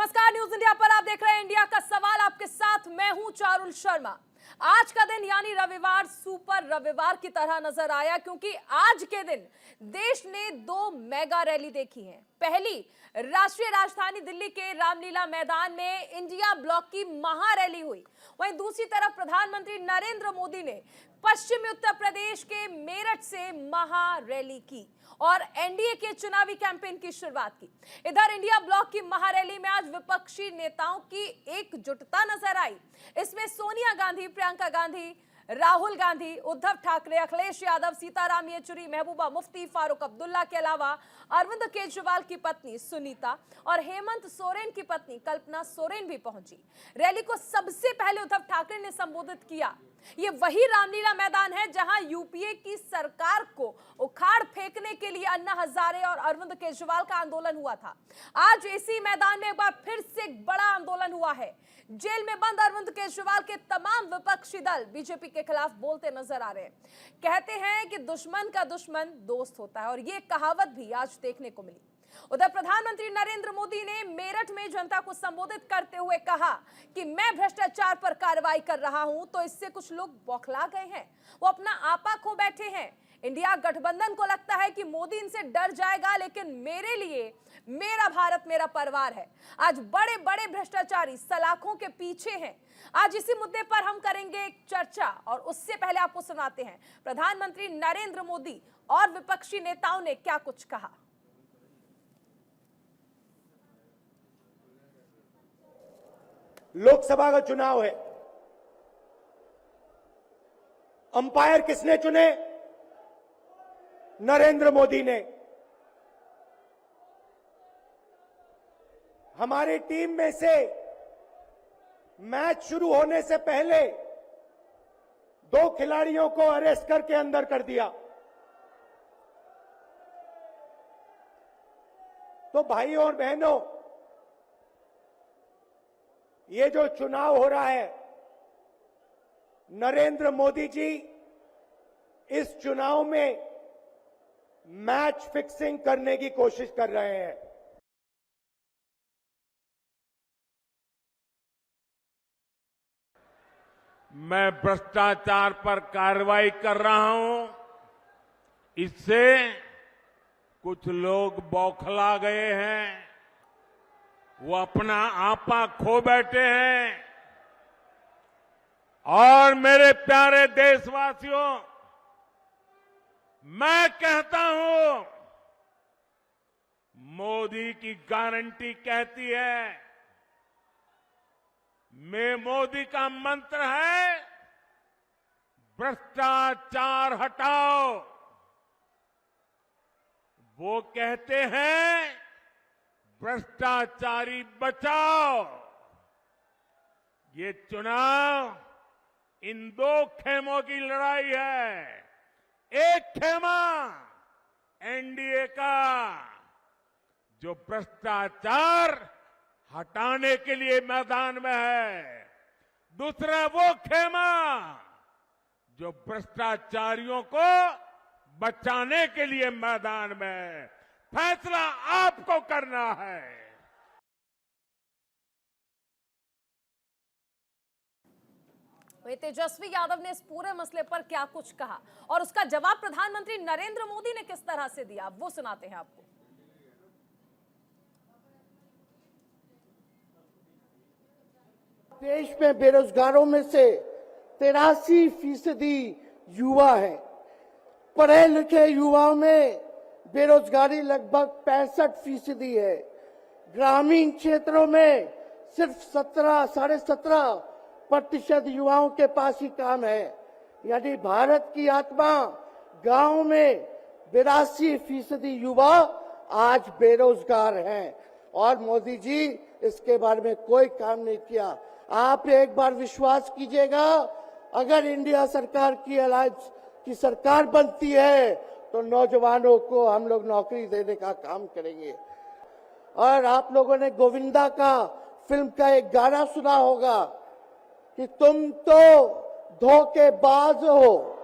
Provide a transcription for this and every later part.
नमस्कार, news India पर आप देख रहे हैं इंडिया का सवाल। आपके साथ मैं हूं चारुल शर्मा। आज का दिन यानी रविवार सुपर रविवार की तरह नजर आया, क्योंकि आज के दिन देश ने 2 मेगा रैली देखी है। पहली राष्ट्रीय राजधानी दिल्ली के रामलीला मैदान में इंडिया ब्लॉक की महारैली हुई। वहीं दूसरी तरफ प्रधानमंत्री नरेंद्र मोदी ने पश्चिमी उत्तर प्रदेश के मेरठ से महारैली की और एनडीए के चुनावी कैंपेन की शुरुआत की। इधर इंडिया ब्लॉक की महारैली में आज विपक्षी नेताओं की एकजुटता नजर आई। इसमें सोनिया गांधी, प्रियंका गांधी, राहुल गांधी, उद्धव ठाकरे, अखिलेश यादव, सीताराम येचुरी, महबूबा मुफ्ती, फारूक अब्दुल्ला के अलावा अरविंद केजरीवाल की पत्नी सुनीता और हेमंत सोरेन की पत्नी कल्पना सोरेन भी पहुंची। रैली को सबसे पहले उद्धव ठाकरे ने संबोधित किया। ये वही रामलीला मैदान है जहां यूपीए की सरकार को उखाड़ फेंकने के लिए अन्ना हजारे और अरविंद केजरीवाल का आंदोलन हुआ था। आज इसी मैदान में एक बार फिर से एक बड़ा आंदोलन हुआ है। जेल में बंद अरविंद केजरीवाल के तमाम विपक्षी दल बीजेपी के खिलाफ बोलते नजर आ रहे हैं। कहते हैं कि दुश्मन का दुश्मन दोस्त होता है, और ये कहावत भी आज देखने को मिली। उधर प्रधानमंत्री नरेंद्र मोदी ने मेरठ में जनता को संबोधित करते हुए कहा कि मैं भ्रष्टाचार पर कार्रवाई कर रहा हूं, तो इससे कुछ लोग बौखला गए हैं, वो अपना आपा खो बैठे हैं। इंडिया गठबंधन को लगता है कि मोदी इनसे डर जाएगा, लेकिन मेरे लिए मेरा भारत मेरा परिवार है। आज बड़े बड़े भ्रष्टाचारी सलाखों के पीछे हैं। आज इसी मुद्दे पर हम करेंगे एक चर्चा, और उससे पहले आपको सुनाते हैं प्रधानमंत्री नरेंद्र मोदी और विपक्षी नेताओं ने क्या कुछ कहा। लोकसभा का चुनाव है। अंपायर किसने चुने? नरेंद्र मोदी ने। हमारी टीम में से मैच शुरू होने से पहले 2 खिलाड़ियों को अरेस्ट करके अंदर कर दिया। तो भाइयों और बहनों, ये जो चुनाव हो रहा है, नरेंद्र मोदी जी इस चुनाव में मैच फिक्सिंग करने की कोशिश कर रहे हैं। मैं भ्रष्टाचार पर कार्रवाई कर रहा हूं, इससे कुछ लोग बौखला गए हैं, वो अपना आपा खो बैठे हैं। और मेरे प्यारे देशवासियों, मैं कहता हूं, मोदी की गारंटी कहती है, मोदी का मंत्र है भ्रष्टाचार हटाओ। वो कहते हैं भ्रष्टाचारी बचाओ। ये चुनाव इन 2 खेमों की लड़ाई है। एक खेमा एनडीए का, जो भ्रष्टाचार हटाने के लिए मैदान में है। दूसरा वो खेमा जो भ्रष्टाचारियों को बचाने के लिए मैदान में है। फैसला आपको करना है। तेजस्वी यादव ने इस पूरे मसले पर क्या कुछ कहा और उसका जवाब प्रधानमंत्री नरेंद्र मोदी ने किस तरह से दिया, वो सुनाते हैं आपको। देश में बेरोजगारों में से 83% युवा है। पढ़े लिखे युवाओं में बेरोजगारी लगभग 65% है। ग्रामीण क्षेत्रों में सिर्फ 17.5% युवाओं के पास ही काम है। यानी भारत की आत्मा गांव में 82% युवा आज बेरोजगार हैं, और मोदी जी इसके बारे में कोई काम नहीं किया। आप एक बार विश्वास कीजिएगा, अगर इंडिया सरकार की अलायंस की सरकार बनती है तो नौजवानों को हम लोग नौकरी देने का काम करेंगे। और आप लोगों ने गोविंदा का फिल्म का एक गाना सुना होगा कि तुम तो धोखेबाज हो,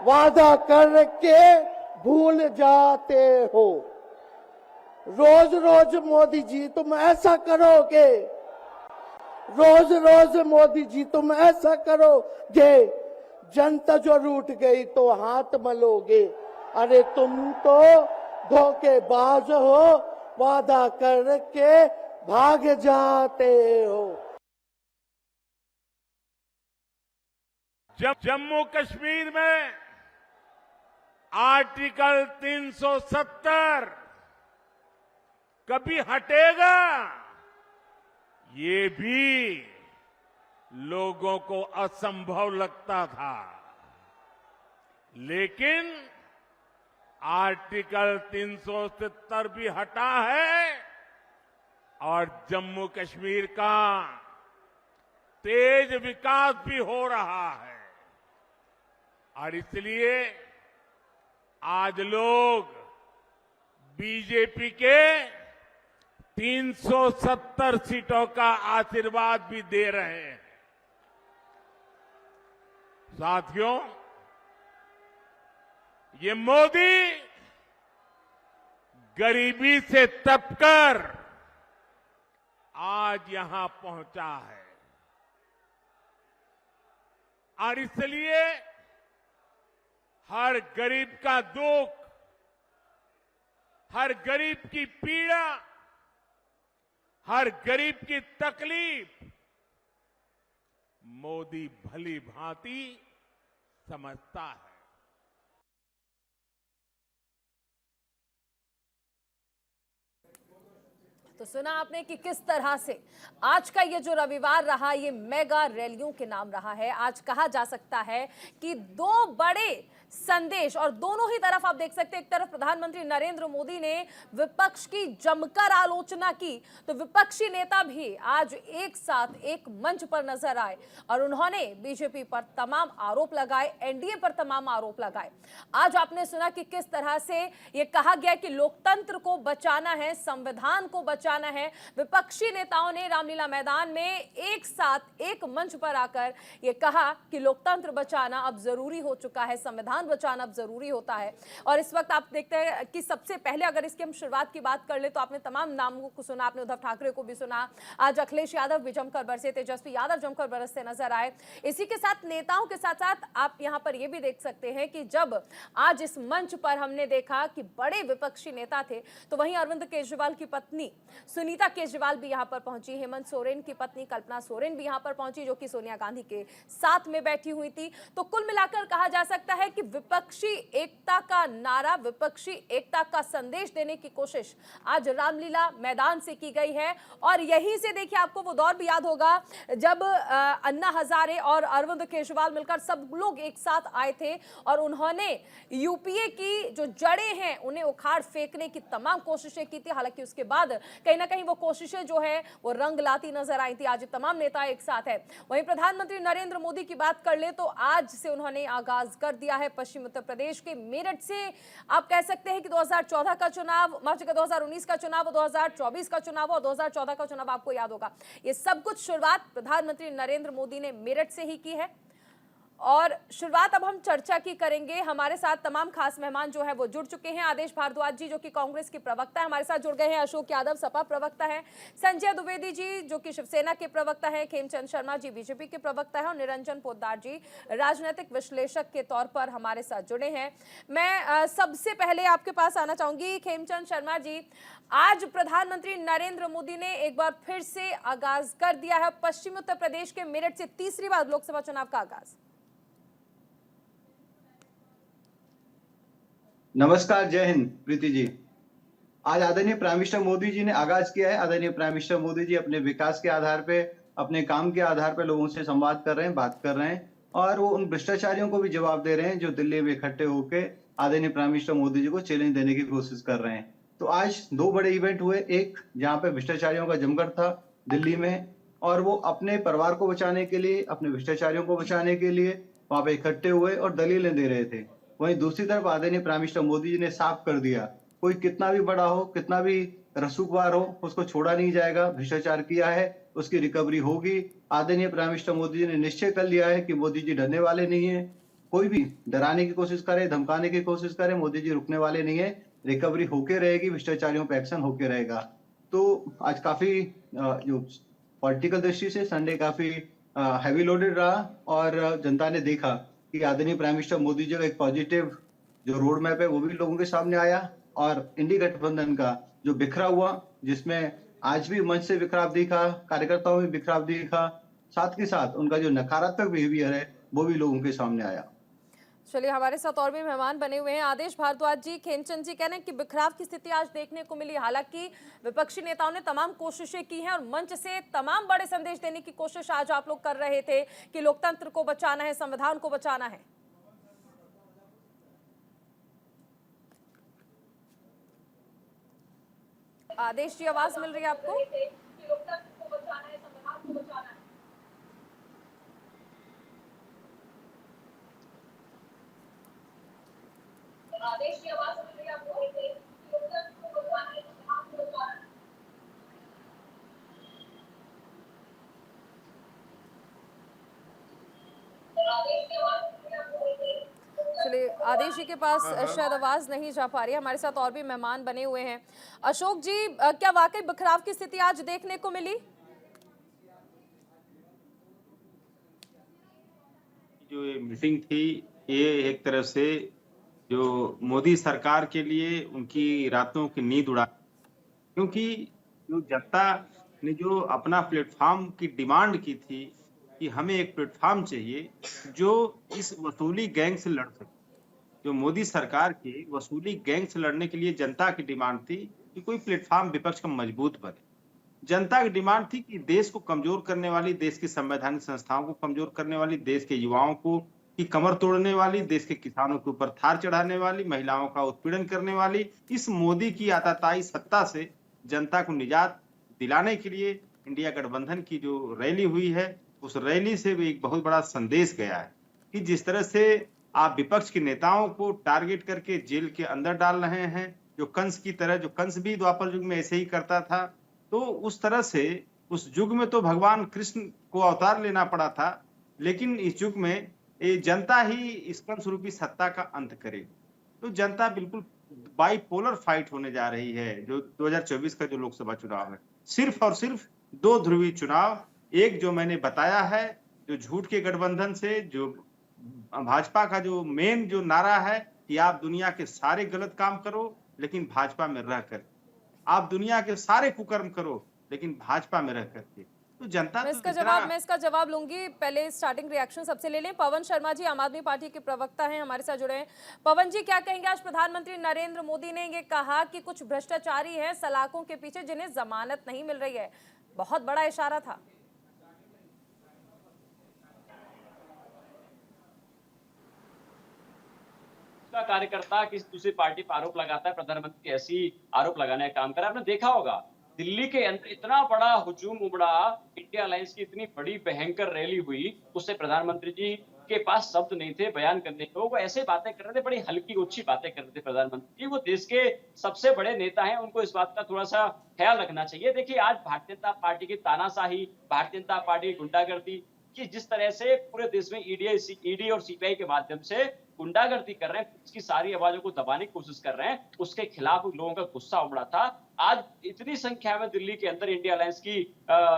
वादा करके भूल जाते हो। रोज रोज मोदी जी तुम ऐसा करोगे, रोज रोज मोदी जी तुम ऐसा करोगे, जनता जो रूठ गई तो हाथ मलोगे। अरे तुम तो धोखेबाज हो, वादा करके भाग जाते हो। जब जम्मू कश्मीर में आर्टिकल 370 कभी हटेगा, ये भी लोगों को असंभव लगता था। लेकिन आर्टिकल 370 भी हटा है और जम्मू कश्मीर का तेज विकास भी हो रहा है। और इसलिए आज लोग बीजेपी के 370 सीटों का आशीर्वाद भी दे रहे हैं। साथियों, ये मोदी गरीबी से तपकर आज यहां पहुंचा है और इसलिए हर गरीब का दुख, हर गरीब की पीड़ा, हर गरीब की तकलीफ मोदी भली भांति समझता है। तो सुना आपने कि किस तरह से आज का ये जो रविवार रहा, ये मेगा रैलियों के नाम रहा है। आज कहा जा सकता है कि दो बड़े संदेश, और दोनों ही तरफ आप देख सकते हैं, एक तरफ प्रधानमंत्री नरेंद्र मोदी ने विपक्ष की जमकर आलोचना की, तो विपक्षी नेता भी आज एक साथ एक मंच पर नजर आए और उन्होंने बीजेपी पर तमाम आरोप लगाए, एनडीए पर तमाम आरोप लगाए। आज आपने सुना कि किस तरह से यह कहा गया कि लोकतंत्र को बचाना है, संविधान को बचाना है। विपक्षी नेताओं ने रामलीला मैदान में एक साथ एक मंच पर आकर यह कहा कि लोकतंत्र बचाना अब जरूरी हो चुका है, संविधान बचाना अब जरूरी होता है। और इस वक्त आप देखते हैं कि सबसे पहले अगर इसकी हम शुरुआत की बात कर ले तो आपने तमाम नामों को सुना, आपने उद्धव ठाकरे को भी सुना, आज अखिलेश यादव भी जमकर बरसे, तेजस्वी यादव जमकर बरसते नजर आए। इसी के साथ नेताओं के साथ साथ आप यहां पर यह भी देख सकते हैं कि जब आज इस मंच पर हमने देखा कि बड़े विपक्षी नेता थे, तो वहीं अरविंद केजरीवाल की पत्नी सुनीता केजरीवाल भी यहां पर पहुंची, हेमंत सोरेन की पत्नी कल्पना सोरेन भी यहां पर पहुंची, जो कि सोनिया गांधी के साथ में बैठी हुई थी। तो कुल मिलाकर कहा जा सकता है कि विपक्षी एकता का नारा, विपक्षी एकता का संदेश देने की कोशिश आज रामलीला मैदान से की गई है। और यहीं से देखिए, आपको वो दौर भी याद होगा जब अन्ना हजारे और अरविंद केजरीवाल मिलकर सब लोग एक साथ आए थे और उन्होंने यूपीए की जो जड़ें हैं उन्हें उखाड़ फेंकने की तमाम कोशिशें की थी। हालांकि उसके बाद कहीं ना कहीं वो कोशिशें जो है वो रंग लाती नजर आई थी। आज तमाम नेता एक साथ है। वहीं प्रधानमंत्री नरेंद्र मोदी की बात कर ले तो आज से उन्होंने आगाज कर दिया है पश्चिम उत्तर प्रदेश के मेरठ से। आप कह सकते हैं कि 2014 का चुनाव, माफ कीजिएगा 2019 का चुनाव, 2024 का चुनाव और 2014 का चुनाव आपको याद होगा। ये सब कुछ शुरुआत प्रधानमंत्री नरेंद्र मोदी ने मेरठ से ही की है। और शुरुआत अब हम चर्चा की करेंगे। हमारे साथ तमाम खास मेहमान जो है वो जुड़ चुके हैं। आदेश भारद्वाज जी जो कि कांग्रेस की प्रवक्ता है हमारे साथ जुड़ गए हैं, अशोक यादव सपा प्रवक्ता है, संजय द्विवेदी जी जो कि शिवसेना के प्रवक्ता है, खेमचंद शर्मा जी बीजेपी के प्रवक्ता है और निरंजन पोद्दार जी राजनीतिक विश्लेषक के तौर पर हमारे साथ जुड़े हैं। मैं सबसे पहले आपके पास आना चाहूंगी खेमचंद शर्मा जी। आज प्रधानमंत्री नरेंद्र मोदी ने एक बार फिर से आगाज कर दिया है पश्चिमी उत्तर प्रदेश के मेरठ से तीसरी बार लोकसभा चुनाव का आगाज। नमस्कार, जय हिंद प्रीति जी। आज आदरणीय प्राइम मिनिस्टर मोदी जी ने आगाज किया है। आदरणीय प्राइम मिनिस्टर मोदी जी अपने विकास के आधार पे, अपने काम के आधार पे लोगों से संवाद कर रहे हैं, बात कर रहे हैं और वो उन भ्रष्टाचारियों को भी जवाब दे रहे हैं जो दिल्ली में इकट्ठे होकर आदरणीय प्राइम मिनिस्टर मोदी जी को चैलेंज देने की कोशिश कर रहे हैं। तो आज दो बड़े इवेंट हुए, एक जहाँ पे भ्रष्टाचारियों का जमघट था दिल्ली में और वो अपने परिवार को बचाने के लिए, अपने भ्रष्टाचारियों को बचाने के लिए वहां पे इकट्ठे हुए और दलीलें दे रहे थे। वहीं दूसरी तरफ आदरणीय प्राइम मिनिस्टर मोदी जी ने साफ कर दिया, कोई कितना भी बड़ा हो, कितना भी रसूखवार हो, उसको छोड़ा नहीं जाएगा। भ्रष्टाचार किया है उसकी रिकवरी होगी। आदरणीय प्राइम मिनिस्टर मोदी जी ने निश्चय कर लिया है कि मोदी जी डरने वाले नहीं है। कोई भी डराने की कोशिश करे, धमकाने की कोशिश करे, मोदी जी रुकने वाले नहीं है। रिकवरी होके रहेगी, भ्रष्टाचारियों पे एक्शन होके रहेगा। तो आज काफी जो पॉलिटिकल दृष्टि से संडे काफी हैवी लोडेड रहा और जनता ने देखा कि आदरणीय प्राइम मिनिस्टर मोदी जी का एक पॉजिटिव जो रोड मैप है वो भी लोगों के सामने आया और इंडी गठबंधन का जो बिखरा हुआ, जिसमें आज भी मंच से बिखराव दिखा, कार्यकर्ताओं में बिखराव दिखा, साथ के साथ उनका जो नकारात्मक बिहेवियर है वो भी लोगों के सामने आया। चलिए, हमारे साथ और भी मेहमान बने हुए हैं। आदेश भारद्वाज जी, खेमचंद जी कह रहे हैं कि बिखराव की स्थिति आज देखने को मिली। हालांकि विपक्षी नेताओं ने तमाम कोशिशें की हैं और मंच से तमाम बड़े संदेश देने की कोशिश आज आप लोग कर रहे थे कि लोकतंत्र को बचाना है, संविधान को बचाना है। आदेश जी, आवाज मिल रही है आपको? आदेश की आवाज मिल रही है आपको? चलिए, आदेश जी के पास शायद आवाज नहीं जा पा रही है। हमारे साथ और भी मेहमान बने हुए हैं। अशोक जी, क्या वाकई बिखराव की स्थिति आज देखने को मिली? जो ये मीटिंग थी, ये एक तरह से जो मोदी सरकार के लिए उनकी रातों की नींद उड़ा, क्योंकि जो जनता ने जो अपना प्लेटफॉर्म की डिमांड की थी कि हमें एक प्लेटफॉर्म चाहिए जो इस वसूली गैंग से लड़ सके। जो मोदी सरकार के वसूली गैंग से लड़ने के लिए जनता की डिमांड थी कि कोई प्लेटफॉर्म विपक्ष का मजबूत बने। जनता की डिमांड थी कि देश को कमजोर करने वाली, देश की संवैधानिक संस्थाओं को कमजोर करने वाली, देश के युवाओं को की कमर तोड़ने वाली, देश के किसानों के ऊपर थार चढ़ाने वाली, महिलाओं का उत्पीड़न करने वाली इस मोदी की आताताई सत्ता से जनता को निजात दिलाने के लिए इंडिया गठबंधन की जो रैली हुई है, उस रैली से भी एक बहुत बड़ा संदेश गया है कि जिस तरह से आप विपक्ष के नेताओं को टारगेट करके जेल के अंदर डाल रहे हैं, जो कंस की तरह, जो कंस भी द्वापर युग में ऐसे ही करता था, तो उस तरह से उस युग में तो भगवान कृष्ण को अवतार लेना पड़ा था, लेकिन इस युग में ये जनता ही इस कंस रूपी सत्ता का अंत करेगी। तो जनता बिल्कुल बाइपोलर फाइट होने जा रही है। जो 2024 का जो लोकसभा चुनाव है, सिर्फ और सिर्फ दो ध्रुवीय चुनाव, एक जो मैंने बताया है, जो झूठ के गठबंधन से, जो भाजपा का जो मेन जो नारा है कि आप दुनिया के सारे गलत काम करो लेकिन भाजपा में रह कर, आप दुनिया के सारे कुकर्म करो लेकिन भाजपा में रह करके, तो जनता मैं इसका जवाब लूंगी। पहले स्टार्टिंग रिएक्शन सबसे ले लें। पवन शर्मा जी, आम आदमी पार्टी के प्रवक्ता हैं, हमारे साथ जुड़े हैं। पवन जी, क्या कहेंगे? आज प्रधानमंत्री नरेंद्र मोदी ने ये कहा कि कुछ भ्रष्टाचारी हैं सलाखों के पीछे जिन्हें जमानत नहीं मिल रही है। बहुत बड़ा इशारा था। कार्यकर्ता किसी दूसरी पार्टी पर आरोप लगाता है, प्रधानमंत्री ऐसी आरोप लगाने का काम करा। आपने देखा होगा दिल्ली के अंदर इतना बड़ा हुजूम उमड़ा, इंडिया अलायंस की इतनी बड़ी भयंकर रैली हुई, उससे प्रधानमंत्री जी के पास शब्द नहीं थे बयान करने को। वो ऐसे बातें कर रहे थे, बड़ी हल्की उच्छी बातें कर रहे थे प्रधानमंत्री जी। वो देश के सबसे बड़े नेता हैं, उनको इस बात का थोड़ा सा ख्याल रखना चाहिए। देखिए, आज भारतीय जनता पार्टी की तानाशाही, भारतीय जनता पार्टी की गुंडागर्दी कि जिस तरह से पूरे देश में ईडी और सीबीआई के माध्यम से गुंडागर्दी कर रहे हैं, उसकी सारी आवाजों को दबाने की कोशिश कर रहे हैं, उसके खिलाफ लोगों का गुस्सा उमड़ा था। आज इतनी संख्या में दिल्ली के अंदर इंडिया अलायंस की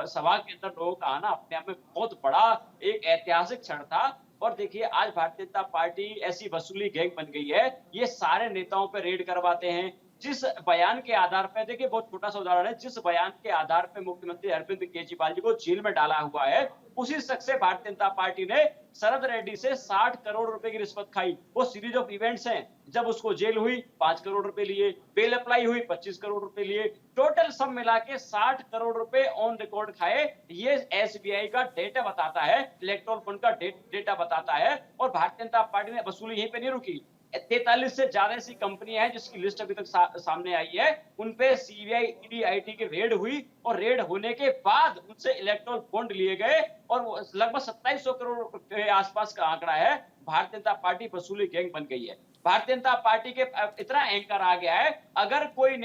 सभा के अंदर लोगों का आना अपने आप में बहुत बड़ा एक ऐतिहासिक क्षण था। और देखिए, आज भारतीय जनता पार्टी ऐसी वसूली गैंग बन गई है, ये सारे नेताओं पर रेड करवाते हैं। जिस बयान के आधार पर, देखिए बहुत छोटा सा उदाहरण है, जिस बयान के आधार पर मुख्यमंत्री अरविंद केजरीवाल जी को जेल में डाला हुआ है, उसी शख्स से भारतीय जनता पार्टी ने शरद रेड्डी से 60 करोड़ रुपए की रिश्वत खाई। वो सीरीज ऑफ इवेंट्स हैं। जब उसको जेल हुई 5 करोड़ रुपए लिए, बेल अप्लाई हुई 25 करोड़ रुपए लिए, टोटल सब मिला के 60 करोड़ रुपए ऑन रिकॉर्ड खाए। ये एसबीआई का डेटा बताता है, इलेक्ट्रॉल फंड का डेटा बताता है। और भारतीय जनता पार्टी ने वसूली यहीं पे नहीं रुकी, 43 से ज्यादा ऐसी कंपनियां हैं जिसकी लिस्ट अभी तक सामने आई है, उनपे सीबीआई ईडी आईटी की रेड हुई और रेड होने के बाद उनसे इलेक्ट्रॉल बॉन्ड लिए गए और लगभग 2700 करोड़ के आसपास का आंकड़ा है। भारतीय जनता पार्टी वसूली गैंग बन गई है। भारतीय जनता पार्टी के इतना एंकर आ गया है, अगर कोई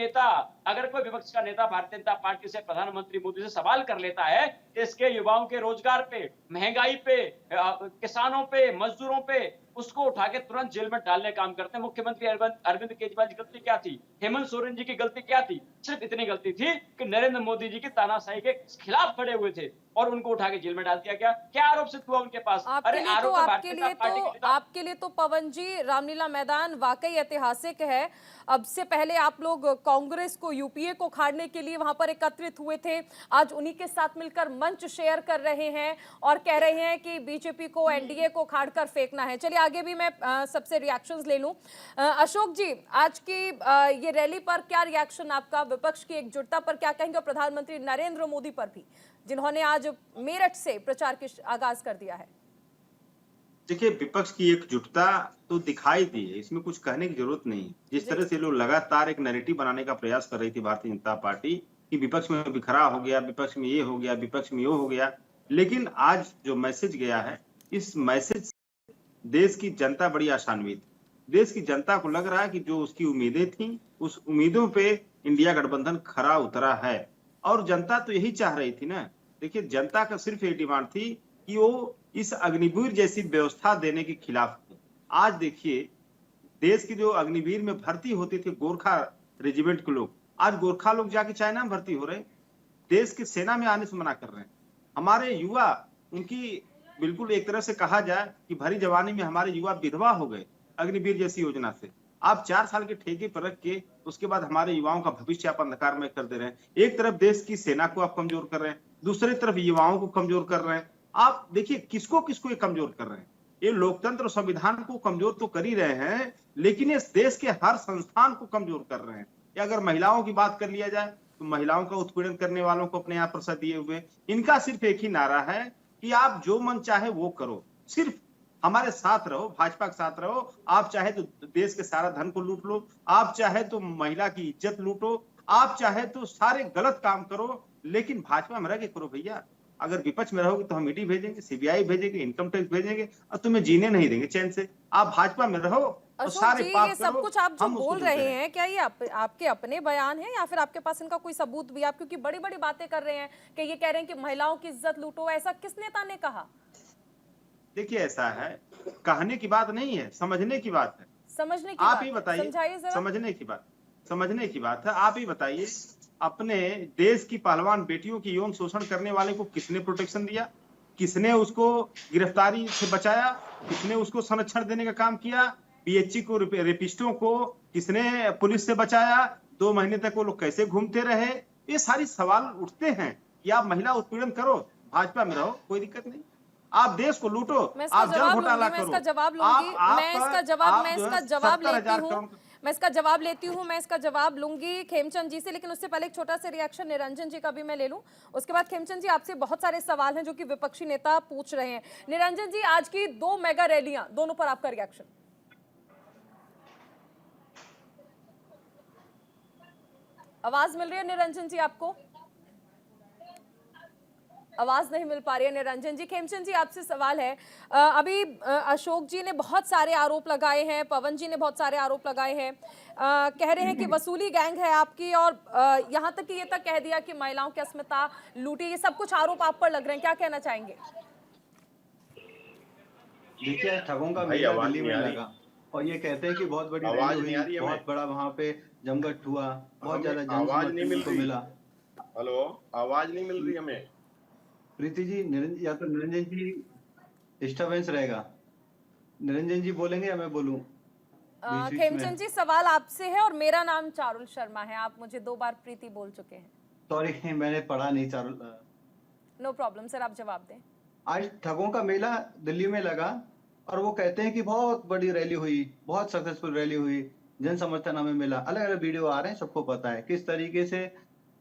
विपक्ष का नेता भारतीय जनता पार्टी से, प्रधानमंत्री मोदी से सवाल कर लेता है, इसके युवाओं के रोजगार पे, महंगाई पे, किसानों पे, मजदूरों पे, उसको उठा के तुरंत जेल में डालने का काम करते हैं। मुख्यमंत्री अरविंद केजरीवाल की गलती क्या थी? हेमंत सोरेन जी की गलती क्या थी? सिर्फ इतनी गलती थी कि नरेंद्र मोदी जी की तानाशाही के खिलाफ खड़े हुए थे और उनको उठा के जेल में डाल दिया गया। क्या आरोप सिद्ध हुआ उनके पास? आरोप तो भारतीय जनता पार्टी के नेता। आपके लिए तो पवन जी रामलीला मैदान वाकई ऐतिहासिक है। अब से पहले आप लोग कांग्रेस को, यूपीए को खाड़ने के लिए वहां पर एकत्रित हुए थे, आज उन्हीं के साथ मिलकर मंच शेयर कर रहे हैं और कह रहे हैं कि बीजेपी को, एनडीए को खाड़कर फेंकना है। चलिए आगे भी मैं सबसे रिएक्शंस ले लूं। अशोक जी, आज की ये रैली पर क्या रिएक्शन आपका? विपक्ष की एकजुटता पर क्या कहेंगे? और प्रधानमंत्री नरेंद्र मोदी पर भी, जिन्होंने आज मेरठ से प्रचार की आगाज कर दिया है। देखिए, विपक्ष की एकजुटता तो दिखाई दी है, इसमें कुछ कहने की जरूरत नहीं। जिस तरह से लोग लगातार एक नैरेटिव बनाने का प्रयास कर रही थी भारतीय जनता पार्टी कि विपक्ष में बिखरा हो गया, विपक्ष में ये हो गया, विपक्ष में वो हो गया, लेकिन आज जो मैसेज गया है, इस मैसेज से देश की जनता बड़ी आशान्वित। देश की जनता को लग रहा है कि जो उसकी उम्मीदें थी, उस उम्मीदों पे इंडिया गठबंधन खरा उतरा है। और जनता तो यही चाह रही थी ना। देखिए, जनता का सिर्फ एक डिमांड थी कि वो इस अग्निवीर जैसी व्यवस्था देने के खिलाफ थे। आज देखिए, देश की जो अग्निवीर में भर्ती होते थे गोरखा रेजिमेंट के लोग, आज गोरखा लोग जाके चाइना में भर्ती हो रहे, देश की सेना में आने से मना कर रहे हैं। हमारे युवा, उनकी बिल्कुल एक तरह से कहा जाए कि भरी जवानी में हमारे युवा विधवा हो गए अग्निवीर जैसी योजना से। आप 4 साल के ठेके पर रख के उसके बाद हमारे युवाओं का भविष्य आप अंधकार में कर दे रहे हैं। एक तरफ देश की सेना को आप कमजोर कर रहे हैं, दूसरी तरफ युवाओं को कमजोर कर रहे हैं। आप देखिए, किसको किसको ये कमजोर कर रहे हैं। ये लोकतंत्र और संविधान को कमजोर तो कर ही रहे हैं, लेकिन इस देश के हर संस्थान को कमजोर कर रहे हैं। या अगर महिलाओं की बात कर लिया जाए तो महिलाओं का उत्पीड़न करने वालों को अपने यहाँ पर दिए हुए, इनका सिर्फ एक ही नारा है कि आप जो मन चाहे वो करो, सिर्फ हमारे साथ रहो, भाजपा के साथ रहो। आप चाहे तो देश के सारा धन को लूट लो, आप चाहे तो महिला की इज्जत लूटो, आप चाहे तो सारे गलत काम करो, लेकिन भाजपा में रह के करो भैया। अगर विपक्ष में रहोगे तो हम ईडी भेजेंगे, सीबीआई भेजेंगे, इनकम टैक्स भेजेंगे और तुम्हें जीने नहीं देंगे चैन से। आप भाजपा में रहो और सारे पाप करो। ये सब कुछ आप जो बोल रहे हैं, क्या ये आपके अपने बयान हैं या फिर आपके पास इनका कोई सबूत भी? आप क्योंकि बड़ी बड़ी बातें कर रहे हैं कि ये कह रहे हैं कि महिलाओं की इज्जत लूटो, ऐसा किस नेता ने कहा? देखिए, ऐसा है, कहने की बात नहीं है, समझने की बात है। समझने की आप बात ही बताइए, समझाइए जरा। समझने की बात है। आप ही बताइए, अपने देश की पहलवान बेटियों की यौन शोषण करने वाले को किसने प्रोटेक्शन दिया? किसने उसको गिरफ्तारी से बचाया? किसने उसको संरक्षण देने का काम किया? पीएचई को, रेपिस्टों को किसने पुलिस से बचाया? 2 महीने तक वो लोग कैसे घूमते रहे? ये सारी सवाल उठते हैं कि आप महिला उत्पीड़न करो, भाजपा में रहो, कोई दिक्कत नहीं। आप देश को लूटो, आप जल घोटाला करो। मैं इसका जवाब लूंगी खेमचंद जी से, लेकिन उससे पहले एक छोटा सा रिएक्शन निरंजन जी का भी मैं ले लूं। उसके बाद खेमचंद जी, आपसे बहुत सारे सवाल हैं जो कि विपक्षी नेता पूछ रहे हैं। निरंजन जी, आज की 2 मेगा रैलियां, दोनों पर आपका रिएक्शन। आवाज मिल रही है निरंजन जी आपको? आवाज नहीं मिल पा रही है निरंजन जी। खेमचंद जी, आपसे सवाल है। अभी अशोक जी ने बहुत सारे आरोप लगाए हैं, पवन जी ने बहुत सारे आरोप लगाए हैं, कह रहे हैं कि वसूली गैंग है आपकी, और यहाँ तक कि ये तक कह दिया कि महिलाओं की अस्मिता लूटी। ये सब कुछ आरोप आप पर लग रहे हैं, क्या कहना चाहेंगे? देखिए, ठगों का मेला दिल्ली में लगा और ये कहते हैं कि बहुत बड़ी रैली हुई, बहुत बड़ा वहाँ पे जमघट हुआ, बहुत ज्यादा जनसमर्थन को मिला। हेलो, आवाज नहीं मिल रही हमें। प्रीति जी, या तो निरंजन जी डिस्टर्बेंस रहेगा। निरंजन जी बोलेंगे या मैं बोलूं? खेमचंद जी, सवाल आपसे है और मेरा नाम चारुल शर्मा है। आप मुझे 2 बार प्रीति बोल चुके हैं। सॉरी, मैंने पढ़ा नहीं चारुल। नो प्रॉब्लम सर, आप जवाब दें। आज ठगों का मेला दिल्ली में लगा और वो कहते हैं कि बहुत बड़ी रैली हुई, बहुत सक्सेसफुल रैली हुई, जन समर्थन हमें मिला। अलग अलग वीडियो आ रहे हैं, सबको पता है किस तरीके से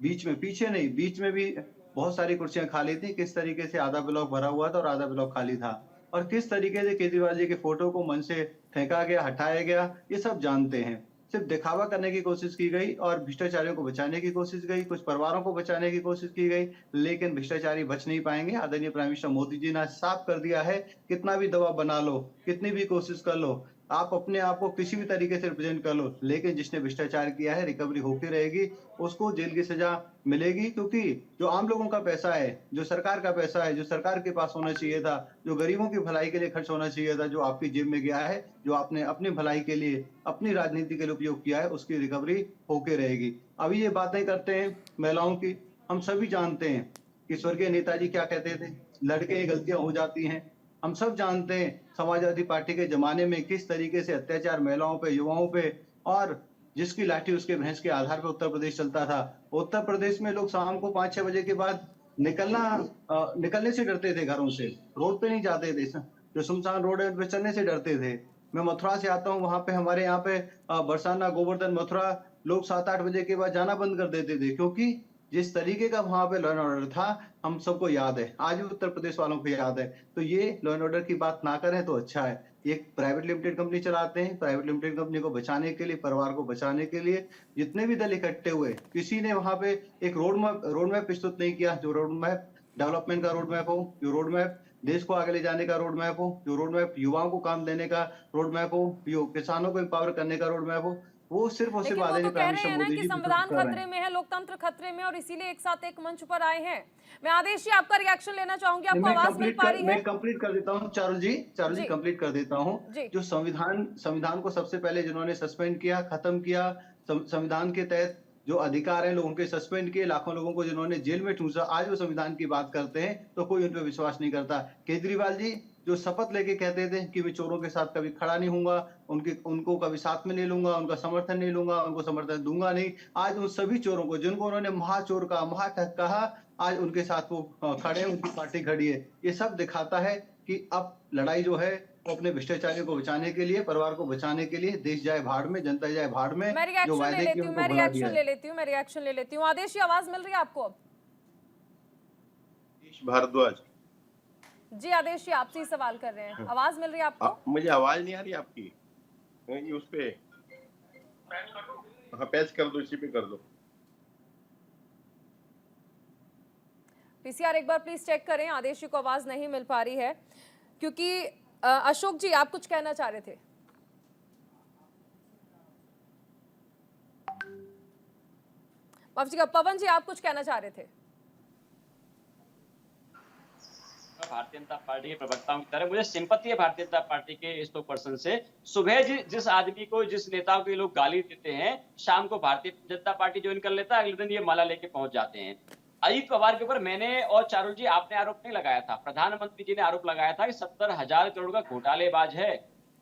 बीच में, पीछे नहीं, बीच में भी बहुत सारी कुर्सियां खाली थी, किस तरीके से आधा ब्लॉक भरा हुआ था और आधा ब्लॉक खाली था, और किस तरीके से केजरीवाल जी के फोटो को मन से फेंका गया, हटाया गया, ये सब जानते हैं। सिर्फ दिखावा करने की कोशिश की गई और भ्रष्टाचारियों को बचाने की कोशिश गई, कुछ परिवारों को बचाने की कोशिश की गई, लेकिन भ्रष्टाचारी बच नहीं पाएंगे। आदरणीय प्राइम मिनिस्टर मोदी जी ने साफ कर दिया है, कितना भी दबाव बना लो, कितनी भी कोशिश कर लो, आप अपने आप को किसी भी तरीके से रिप्रेजेंट कर लो, लेकिन जिसने भ्रष्टाचार किया है रिकवरी होती रहेगी, उसको जेल की सजा मिलेगी। क्योंकि जो आम लोगों का पैसा है, जो सरकार का पैसा है, जो सरकार के पास होना चाहिए था, जो गरीबों की भलाई के लिए खर्च होना चाहिए था, जो आपकी जेब में गया है, जो आपने अपनी भलाई के लिए, अपनी राजनीति के लिए उपयोग किया है, उसकी रिकवरी होके रहेगी। अभी ये बातें करते हैं महिलाओं की, हम सभी जानते हैं कि स्वर्गीय नेताजी क्या कहते थे, लड़के गलतियां हो जाती हैं। हम सब जानते हैं समाजवादी पार्टी के जमाने में किस तरीके से अत्याचार महिलाओं पे, युवाओं पे, और जिसकी लाठी उसके भैंस के आधार पर उत्तर प्रदेश चलता था। उत्तर प्रदेश में लोग शाम को 5-6 बजे के बाद निकलने से डरते थे, घरों से रोड पे नहीं जाते थे, जो सुनसान रोड है पे चलने से डरते थे। मैं मथुरा से आता हूँ, वहां पे हमारे यहाँ पे बरसाना, गोवर्धन, मथुरा लोग 7-8 बजे के बाद जाना बंद कर देते थे, क्योंकि जिस तरीके का वहां पे लॉ एंड ऑर्डर था हम सबको याद है, आज भी उत्तर प्रदेश वालों को याद है। तो ये लॉ एंड ऑर्डर की बात ना करें तो अच्छा है। एक प्राइवेट लिमिटेड कंपनी चलाते हैं, प्राइवेट लिमिटेड कंपनी को बचाने के लिए, परिवार को बचाने के लिए जितने भी दल इकट्ठे हुए, किसी ने वहां पे एक रोड मैप प्रस्तुत नहीं किया। जो रोड मैप डेवलपमेंट का रोड मैप हो, जो रोड मैप देश को आगे ले जाने का रोड मैप हो, जो रोड मैप युवाओं को काम देने का रोड मैप हो, जो किसानों को एम्पावर करने का रोड मैप हो, वो सिर्फ और सिर्फ लेकिन वो तो आदरणीय कह प्राइम रहे हैं मिनिस्टर ना मोदी कि जी संविधान प्रस्तुत कर रहे खतरे हैं। में है, लोकतंत्र खतरे में, और इसीलिए एक साथ एक मंच पर आए हैं। मैं आदेश जी आपका रिएक्शन लेना चाहूंगी, आपको आवाज मिल पा रही है? मैं कंप्लीट कर देता हूँ चारुल जी जी। कंप्लीट कर देता हूँ। जी। जो संविधान को सबसे पहले जिन्होंने सस्पेंड किया, खत्म किया, संविधान के तहत जो अधिकार हैं लोगों के सस्पेंड किए, लाखों लोगों को जिन्होंने जेल में ठूंसा, आज वो संविधान की बात करते हैं तो कोई उन पर विश्वास नहीं करता। केजरीवाल जी जो शपथ लेके कहते थे कि मैं चोरों के साथ कभी खड़ा नहीं होऊंगा, उनको कभी साथ में नहीं लूंगा, उनका समर्थन नहीं लूंगा, उनको समर्थन दूंगा नहीं, आज उन सभी चोरों को जिनको उन्होंने महाचोर कहा, महाठग कहा, आज उनके साथ वो खड़े हैं, उनकी पार्टी खड़ी है। ये सब दिखाता है कि अब लड़ाई जो है वो अपने भ्रष्टाचारियों को बचाने के लिए, परिवार को बचाने के लिए, देश जाए भाड़ में, जनता जाए भाड़ में, मैं जो रिएक्शन ले वायदे लेती किए हूँ, उनको मैं भुला दिया रिएक्शन ले लेती हूँ। आदेश जी आवाज मिल रही है आपको? भारद्वाज जी आदेश जी आपसे ही सवाल कर रहे हैं, आवाज मिल रही है आपको? मुझे आवाज नहीं आ रही आपकी। ये उस पे हाँ पैच कर दो, इसी पे कर दो। पीसीआर एक बार प्लीज चेक करें, आदेश जी को आवाज नहीं मिल पा रही है। क्योंकि अशोक जी आप कुछ कहना चाह रहे थे? माफ कीजिएगा, पवन जी आप कुछ कहना चाह रहे थे? भारतीय जनता पार्टी के प्रवक्ताओं की तरह मुझे सिंपैथी है भारतीय जनता पार्टी के स्टोक पर्सन से। सुबह जिस आदमी को, जिस नेता को ये लोग गाली देते हैं, शाम को भारतीय जनता पार्टी ज्वाइन कर लेता है, अगले दिन ये माला लेके पहुंच जाते हैं। अजीत पवार के ऊपर मैंने और चारुल जी आपने आरोप नहीं लगाया था, प्रधानमंत्री जी ने आरोप लगाया था कि 70,000 करोड़ का घोटालेबाज है।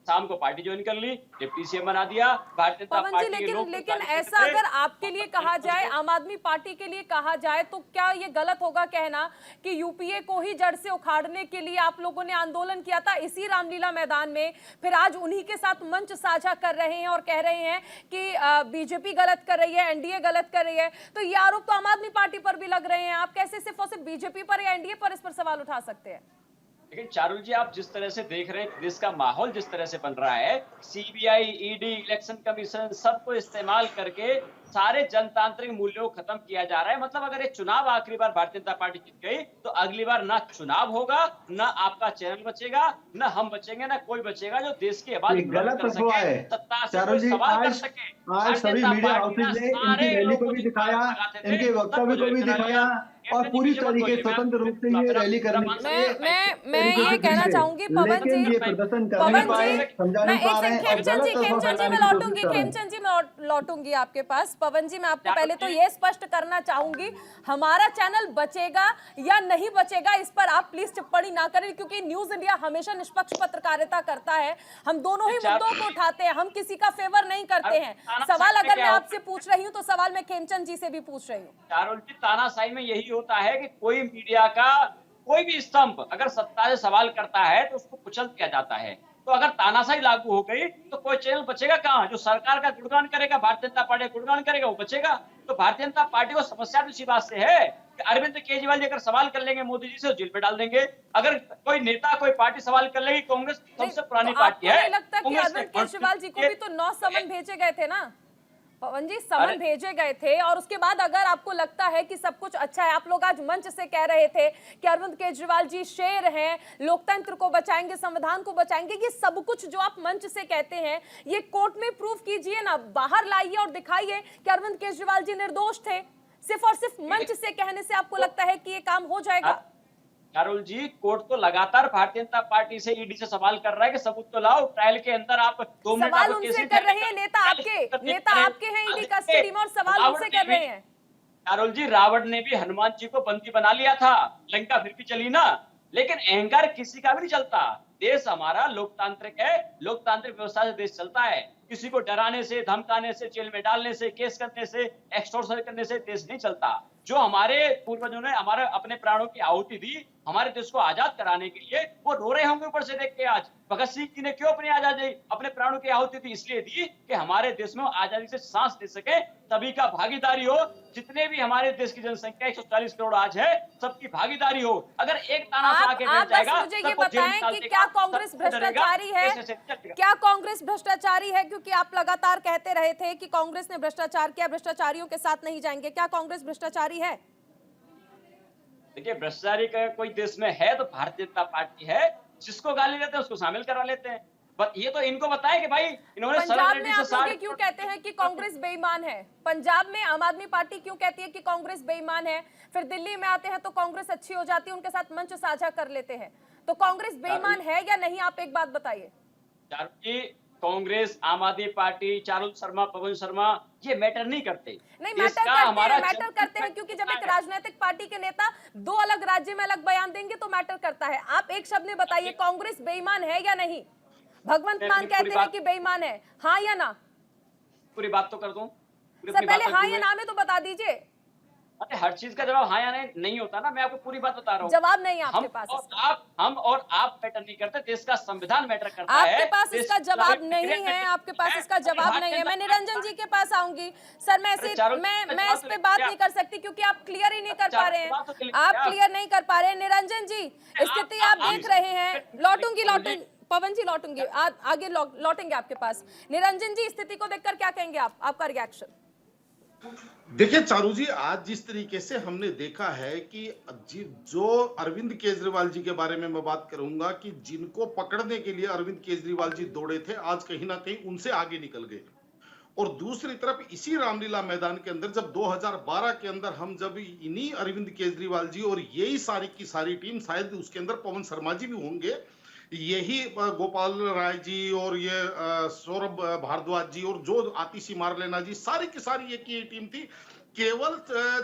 शाम को पार्टी ज्वाइन कर ली, डिप्टी सीएम बना दिया। भारतीय जनता पवन पार्टी जी के लोग लेकिन ऐसा अगर आपके लिए कहा जाए, आम आदमी पार्टी के लिए कहा जाए, तो क्या ये गलत होगा कहना कि यूपीए को ही जड़ से उखाड़ने के लिए आप लोगों ने आंदोलन किया था इसी रामलीला मैदान में, फिर आज उन्हीं के साथ मंच साझा कर रहे हैं और कह रहे हैं कि बीजेपी गलत कर रही है, एनडीए गलत कर रही है? तो ये आरोप तो आम आदमी पार्टी पर भी लग रहे हैं, आप कैसे सिर्फ और सिर्फ बीजेपी पर या एनडीए पर इस पर सवाल उठा सकते हैं? लेकिन चारुल जी आप जिस तरह से देख रहे हैं देश का माहौल जिस तरह से बन रहा है, सीबीआई, ईडी, इलेक्शन कमीशन सबको इस्तेमाल करके सारे जनतांत्रिक मूल्यों को खत्म किया जा रहा है। मतलब अगर ये चुनाव आखिरी बार भारतीय जनता पार्टी जीत गई तो अगली बार ना चुनाव होगा, ना आपका चैनल बचेगा, ना हम बचेंगे, ना कोई बचेगा जो देश की आवाज गलत अफवाह है चारुल जी। आज सभी मीडिया हाउसेज ने इनकी रैली को भी दिखाया, इनके वक्तव्य को भी दिखाया और पूरी तरीके स्वतंत्र रूप से ये रैली करने मैं ये कहना चाहूंगी पवन जी, खेमचंद जी मैं लौटूंगी आपके पास। पवन जी मैं आपको पहले तो ये स्पष्ट करना चाहूंगी, हमारा चैनल बचेगा या नहीं बचेगा इस पर आप प्लीज टिप्पणी ना करें, क्योंकि न्यूज इंडिया हमेशा निष्पक्ष पत्रकारिता करता है। हम दोनों ही मुद्दों को उठाते हैं, हम किसी का फेवर नहीं करते हैं। सवाल अगर मैं आपसे पूछ रही हूँ तो सवाल मैं खेमचंद जी से भी पूछ रही हूँ। चारुल जी तानाशाही में यही होता है कि कोई मीडिया का कोई भी स्तंभ अगर सत्ता से सवाल करता है तो उसको कुचल दिया जाता है। तो अगर तानाशाही लागू हो गई तो कोई चैनल बचेगा कहाँ? जो सरकार का गुणगान करेगा, भारतीय जनता पार्टी का गुणगान करेगा, वो बचेगा। तो भारतीय जनता पार्टी को समस्या तो इसी बात से है कि अरविंद केजरीवाल जी अगर सवाल कर लेंगे मोदी जी से, जेल पे डाल देंगे। अगर कोई नेता, कोई पार्टी सवाल कर लेगी, कांग्रेस सबसे पुरानी पार्टी है। लगता है कि अरविंद केजरीवाल जी को भी तो 9 समन भेजे गए थे ना? पवन जी, समन भेजे गए थे और उसके बाद अगर आपको लगता है कि सब कुछ अच्छा है, आप लोग आज मंच से कह रहे थे कि अरविंद केजरीवाल जी शेर हैं, लोकतंत्र को बचाएंगे, संविधान को बचाएंगे, ये सब कुछ जो आप मंच से कहते हैं ये कोर्ट में प्रूफ कीजिए ना, बाहर लाइए और दिखाइए कि अरविंद केजरीवाल जी निर्दोष थे। सिर्फ और सिर्फ मंच से कहने से आपको लगता है कि ये काम हो जाएगा? चारुल जी, कोर्ट तो लगातार भारतीय जनता पार्टी से, ईडी से सवाल कर रहा है कि सबूत तो लाओ, ट्रायल के अंदर आप 2 मिनट सवाल उनसे कर रहे हैं, नेता आपके हैं ईडी कस्टडी में और सवाल उनसे कर रहे हैं। चारुल जी, रावण ने भी हनुमान जी को बंदी बना लिया था, लंका फिर भी चली ना, लेकिन अहंकार किसी का भी नहीं चलता। देश हमारा लोकतांत्रिक है, लोकतांत्रिक व्यवस्था से देश चलता है। किसी को डराने से, धमकाने से, जेल में डालने से, केस करने से, एक्सटॉर्शन करने से देश नहीं चलता। जो हमारे पूर्वजों ने हमारे अपने प्राणों की आहुति दी हमारे देश को आजाद कराने के लिए, वो रो रहे होंगे ऊपर से देख के आज। भगत सिंह जी ने क्यों अपनी आजादी, अपने प्राणों की आहुति दी? इसलिए दी कि हमारे देश में आजादी से सांस ले सके, सभी का भागीदारी हो। जितने भी हमारे देश की जनसंख्या 140 करोड़ आज है, सबकी भागीदारी हो। अगर एक ताना से आके बैठ जाएगा, आप मुझे ये बताएं कि क्या कांग्रेस भ्रष्टाचारी है? क्या कांग्रेस भ्रष्टाचारी है? क्योंकि आप लगातार कहते रहे थे कि कांग्रेस ने भ्रष्टाचार किया, भ्रष्टाचारियों के साथ नहीं जाएंगे। क्या कांग्रेस भ्रष्टाचारी है? देखिए, भ्रष्टाचारी का कोई देश में है तो भारतीय जनता पार्टी है। जिसको गाली देते हैं उसको शामिल करवा लेते हैं। बट ये तो इनको बताया कि भाई इन्होंने पंजाब में आप लोग क्यों कहते हैं कि कांग्रेस बेईमान है? पंजाब में आम आदमी पार्टी क्यों कहती है कि कांग्रेस बेईमान है? फिर दिल्ली में आते हैं तो कांग्रेस अच्छी हो जाती है, उनके साथ मंच साझा कर लेते हैं। तो कांग्रेस बेईमान है या नहीं, आप एक बात बताइए। कांग्रेस, आम आदमी पार्टी, चारुल शर्मा, पवन शर्मा, ये मैटर नहीं करते। नहीं, मैटर करते हैं क्योंकि जब एक राजनीतिक पार्टी के नेता 2 अलग राज्य में अलग बयान देंगे तो मैटर करता है। आप एक शब्द में बताइए, कांग्रेस बेईमान है या नहीं? भगवंत मान कहते हैं कि बेईमान है, हाँ या ना? पूरी बात तो कर दूं। सर पहले हाँ या ना में तो बता दीजिए। अरे हर चीज का जवाब हाँ या नहीं होता ना, मैं आपको पूरी बात बता रहा हूँ। जवाब नहीं आपके पास। हम और आप मैटर नहीं करते, देश का संविधान मैटर करता है। आपके पास इसका जवाब नहीं है, आपके पास इसका जवाब नहीं है। मैं निरंजन जी के पास आऊंगी। सर मैं इस पे बात नहीं कर सकती क्योंकि आप क्लियर ही नहीं कर पा रहे हैं। आप क्लियर नहीं कर पा रहे हैं। निरंजन जी, स्थिति आप देख रहे हैं। लौटूंगी पवन जी, लौटूंगी आगे लौटेंगे आपके पास। निरंजन जी, स्थिति को देखकर क्या कहेंगे आप? आपका रिएक्शन। देखिए चारू जी, आज जिस तरीके से हमने देखा है कि जो अरविंद केजरीवाल जी के बारे में मैं बात करूंगा कि जिनको पकड़ने के लिए अरविंद केजरीवाल जी दौड़े थे, आज कहीं ना कहीं उनसे आगे निकल गए। और दूसरी तरफ इसी रामलीला मैदान के अंदर जब 2012 के अंदर हम जब इन्हीं अरविंद केजरीवाल जी और यही सारी की सारी टीम, शायद उसके अंदर पवन शर्मा जी भी होंगे, यही गोपाल राय जी और ये सौरभ भारद्वाज जी और जो आतिशी मारलेना जी, सारी की सारी एक ही टीम थी। केवल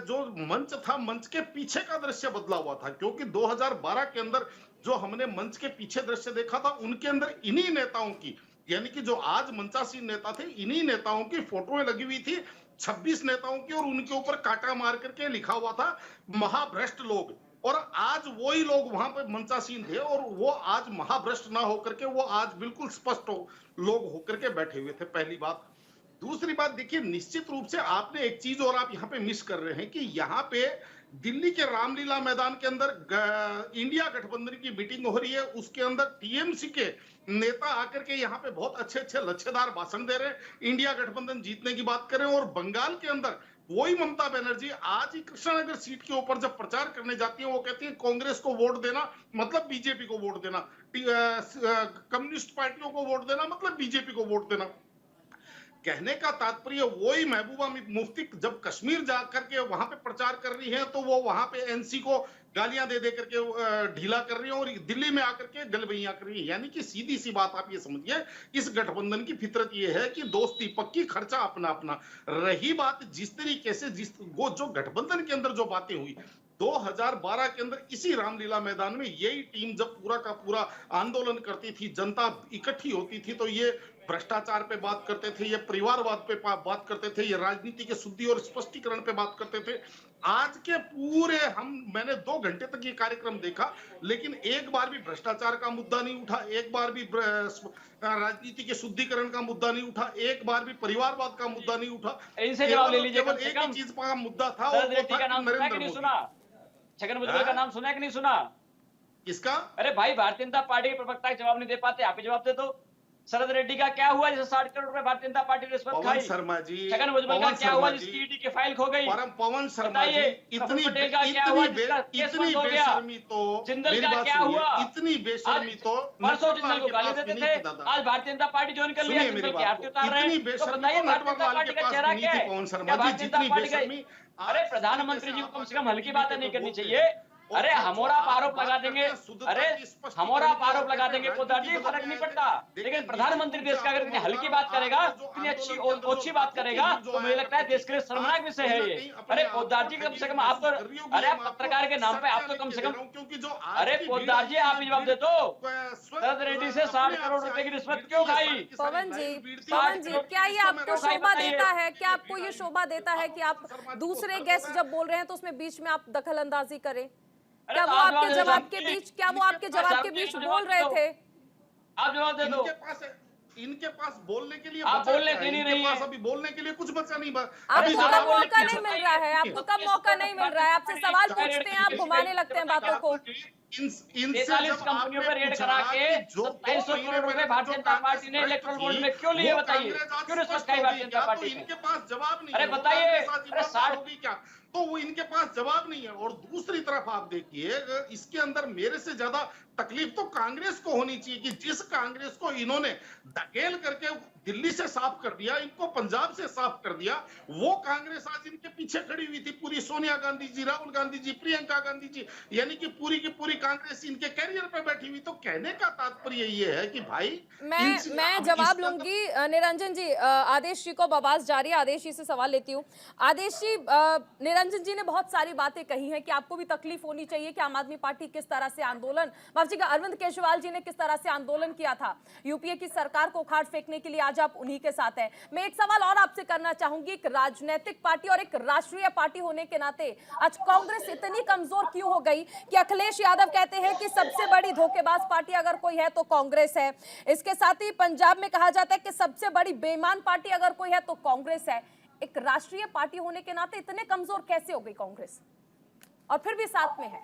जो मंच था, मंच के पीछे का दृश्य बदला हुआ था, क्योंकि 2012 के अंदर जो हमने मंच के पीछे दृश्य देखा था, उनके अंदर इन्हीं नेताओं की, यानी कि जो आज मंचासीन नेता थे, इन्हीं नेताओं की फोटोएं लगी हुई थी, 26 नेताओं की, और उनके ऊपर कांटा मार करके लिखा हुआ था महाभ्रष्ट लोग। और आज वही लोग वहां पे मंचासीन थे और वो आज महाभ्रष्ट ना होकर के वो आज बिल्कुल स्पष्ट लोग होकर के बैठे हुए थे। पहली बात। दूसरी बात, देखिए निश्चित रूप से आपने एक चीज और आप यहाँ पे मिस कर रहे हैं कि यहाँ पे दिल्ली के रामलीला मैदान के अंदर इंडिया गठबंधन की मीटिंग हो रही है, उसके अंदर टीएमसी के नेता आकर के यहाँ पे बहुत अच्छे अच्छे लच्छेदार भाषण दे रहे हैं, इंडिया गठबंधन जीतने की बात कर रहे हैं। और बंगाल के अंदर वही ममता बनर्जी आज ही कृष्णनगर सीट के ऊपर जब प्रचार करने जाती है, वो कहती है कांग्रेस को वोट देना मतलब बीजेपी को वोट देना, कम्युनिस्ट पार्टियों को वोट देना मतलब बीजेपी को वोट देना। कहने का तात्पर्य वही महबूबा मुफ्ती जब कश्मीर जाकर के वहां पे प्रचार कर रही है तो वो वहां पे एनसी को गालियां दे करके ढीला कर रही है और दिल्ली में आकर के गलबैया कर रही है। यानी कि सीधी सी बात आप ये समझिए, इस गठबंधन की फितरत ये है कि दोस्ती पक्की, खर्चा अपना अपना। रही बात जिस तरीके से वो जो गठबंधन के अंदर जो बातें हुई 2012 के अंदर इसी रामलीला मैदान में यही टीम जब पूरा का पूरा आंदोलन करती थी, जनता इकट्ठी होती थी, तो ये भ्रष्टाचार पे बात करते थे, ये परिवारवाद पे बात करते थे, ये राजनीति के शुद्धि और स्पष्टीकरण पे बात करते थे। आज के पूरे मैंने 2 घंटे तक ये कार्यक्रम देखा, लेकिन एक बार भी भ्रष्टाचार का मुद्दा नहीं उठा, एक बार भी राजनीति के शुद्धिकरण का मुद्दा नहीं उठा, एक बार भी परिवारवाद का मुद्दा नहीं उठा। इनसे जवाब ले लीजिए। केवल एक ही चीज का मुद्दा था और वो था नरेंद्र मोदी। छगन भुजबल का नाम सुना है कि नहीं सुना? किसका? अरे भाई, भारतीय जनता पार्टी के प्रवक्ता जवाब नहीं दे पाते, आप ही जवाब दे दो। शरद रेड्डी का क्या हुआ जिसे 60 करोड़ रुपए भारतीय जनता पार्टी ने रिश्वत पवन खाई? शर्मा जी, छगन भुजबल का पवन क्या हुआ शर्मा जिसकी जी, ईडी की फाइल खो गई? पवन शर्मा जी, बताइए, इतनी प्रफुल्ल पटेल का क्या हुआ जिसका केस इतनी बंद हो गया? बेशर्मी तो जिंदल मेरी का बात क्या सुनिए, हुआ? इतनी बेशर्मी आज तो परसों नटवर जिंदल लाल को के गाली पास देते भी थे, नहीं थी दादा। आज भारतीय जनता पार्टी ज्वाइन कर लिया, सुनिए मेरी जिंदल की बात आरती को, उतार रहे इतनी हैं। तो बेशर्मी बताइए तो भारतीय नटवर जनता लाल पार्टी के का पास चेहरा भी क्या नहीं है? थी पवन शर्मा क्या जी, भारतीय जनता जितनी पार्टी का बेशर्मी अरे आज प्रधानमंत्री जी आप को कम से आकर कम हल्की टीवी बातें पे नहीं तो करनी बोलते चाहिए। हैं। और अरे जो हमोरा आप आरोप बात लगा करते देंगे, हैं, शुद्धता अरे की स्पष्टीकरण हमोरा की आरोप और लगा कहते देंगे हैं, तो दर्जी राजनीति फर्क बदल नहीं गए पड़ता। थे। लेकिन देखिए, प्रधानमंत्री नीति देश का अगर तुमसे इतनी हल्की आपको बात करेगा, आज जो इतनी अच्छी आंदोलन के अंदर ओछी जो बात करेगा, लाखों की तो मुझे भीड़ लगता है जो देश के लिए आया शर्मनाक करती विषय थी, है कहीं ये। ना कहीं अपने अरे आप पोद्दार को जी कम से ठगी कम आप तो, महसूस कर रही होगी। अरे ये आप मैं आपको पत्रकार के नाम पे आप सत्य तो कम लिख से के दे कम, रहा हूं, क्योंकि जो आज अरे की पोद्दार भीड़ जी आप ही जवाब दे दो, शरद रेड्डी से 60 करोड़ रुपए की रिश्वत क्यों खाई? पवन जी, 60 पवन जी, करोड़ क्या की ये रिश्वत आपको क्यों खाई शोभा बताइए? देता है? क्या आपको ये शोभा देता है कि आप दूसरे गेस्ट जब बोल रहे हैं तो उसमें बीच में आप दखल अंदाजी करें? क्या तो वो आप आपके जवाब जवाब दे के दो। बीच, क्या वो आपके जवाब के बीच बोल रहे थे? आप जवाब दे दो। इनके पास बोलने के लिए आप बचा बोलने क्या है? के लिए इनके नहीं पास है। अभी बोलने के लिए कुछ बचा नहीं। आपको सारा कब बोलने मौका के नहीं लिए मिल रहा है? आपको कब मौका नहीं मिल रहा है? आपसे सवाल पूछते हैं, आप घुमाने लगते हैं बातों को। इनसे 43 जब कंपनियों आपने पर रेड पूछा करा के कि जो 2700 करोड़ रुपए भारतीय जनता पार्टी ने इलेक्ट्रल बॉन्ड में क्यों लिए बताइए? क्यों रिश्वत खाई भारतीय जनता पार्टी ने? इनके पास जवाब नहीं अरे है। वो बताइए, कांग्रेस आज अरे ईमानदार 60 होगी क्या? तो वो इनके पास जवाब नहीं है। और दूसरी तरफ आप देखिए, इसके अंदर मेरे से ज्यादा तकलीफ तो कांग्रेस को होनी चाहिए कि जिस कांग्रेस को इन्होंने धकेल करके दिल्ली से साफ कर दिया, इनको पंजाब से साफ कर दिया, वो कांग्रेस आज इनके पीछे खड़ी हुई थी। पूरी सोनिया गांधी जी, राहुल गांधी जी, प्रियंका गांधी जी, यानी कि पूरी की पूरी कांग्रेस इनके कैरियर पे बैठी हुई। तो कहने का तात्पर्य ये है कि भाई मैं जवाब लूंगी। निरंजन जी, आदेश जी को आवाज जा रही है, आदेश जी से सवाल लेती हूँ। आदेश जी, निरंजन जी ने बहुत सारी बातें कही हैं कि आपको भी तकलीफ होनी चाहिए कि आम आदमी पार्टी किस तरह से आंदोलन, माफ जी का अरविंद केजरीवाल जी ने किस तरह से आंदोलन किया था यूपीए की सरकार को उखाड़ फेंकने के लिए, आज आप उन्हीं के साथ हैं। मैं एक सवाल और आपसे करना चाहूंगी, एक राजनीतिक पार्टी और एक राष्ट्रीय पार्टी होने के नाते आज कांग्रेस इतनी कमजोर क्यों हो गई कि अखिलेश यादव कहते हैं कि सबसे बड़ी धोखेबाज पार्टी अगर कोई है तो कांग्रेस है। इसके साथ ही पंजाब में कहा जाता है कि सबसे बड़ी बेईमान पार्टी अगर कोई है तो कांग्रेस है। एक राष्ट्रीय पार्टी होने के नाते इतने कमजोर कैसे हो गई कांग्रेस, और फिर भी साथ में है?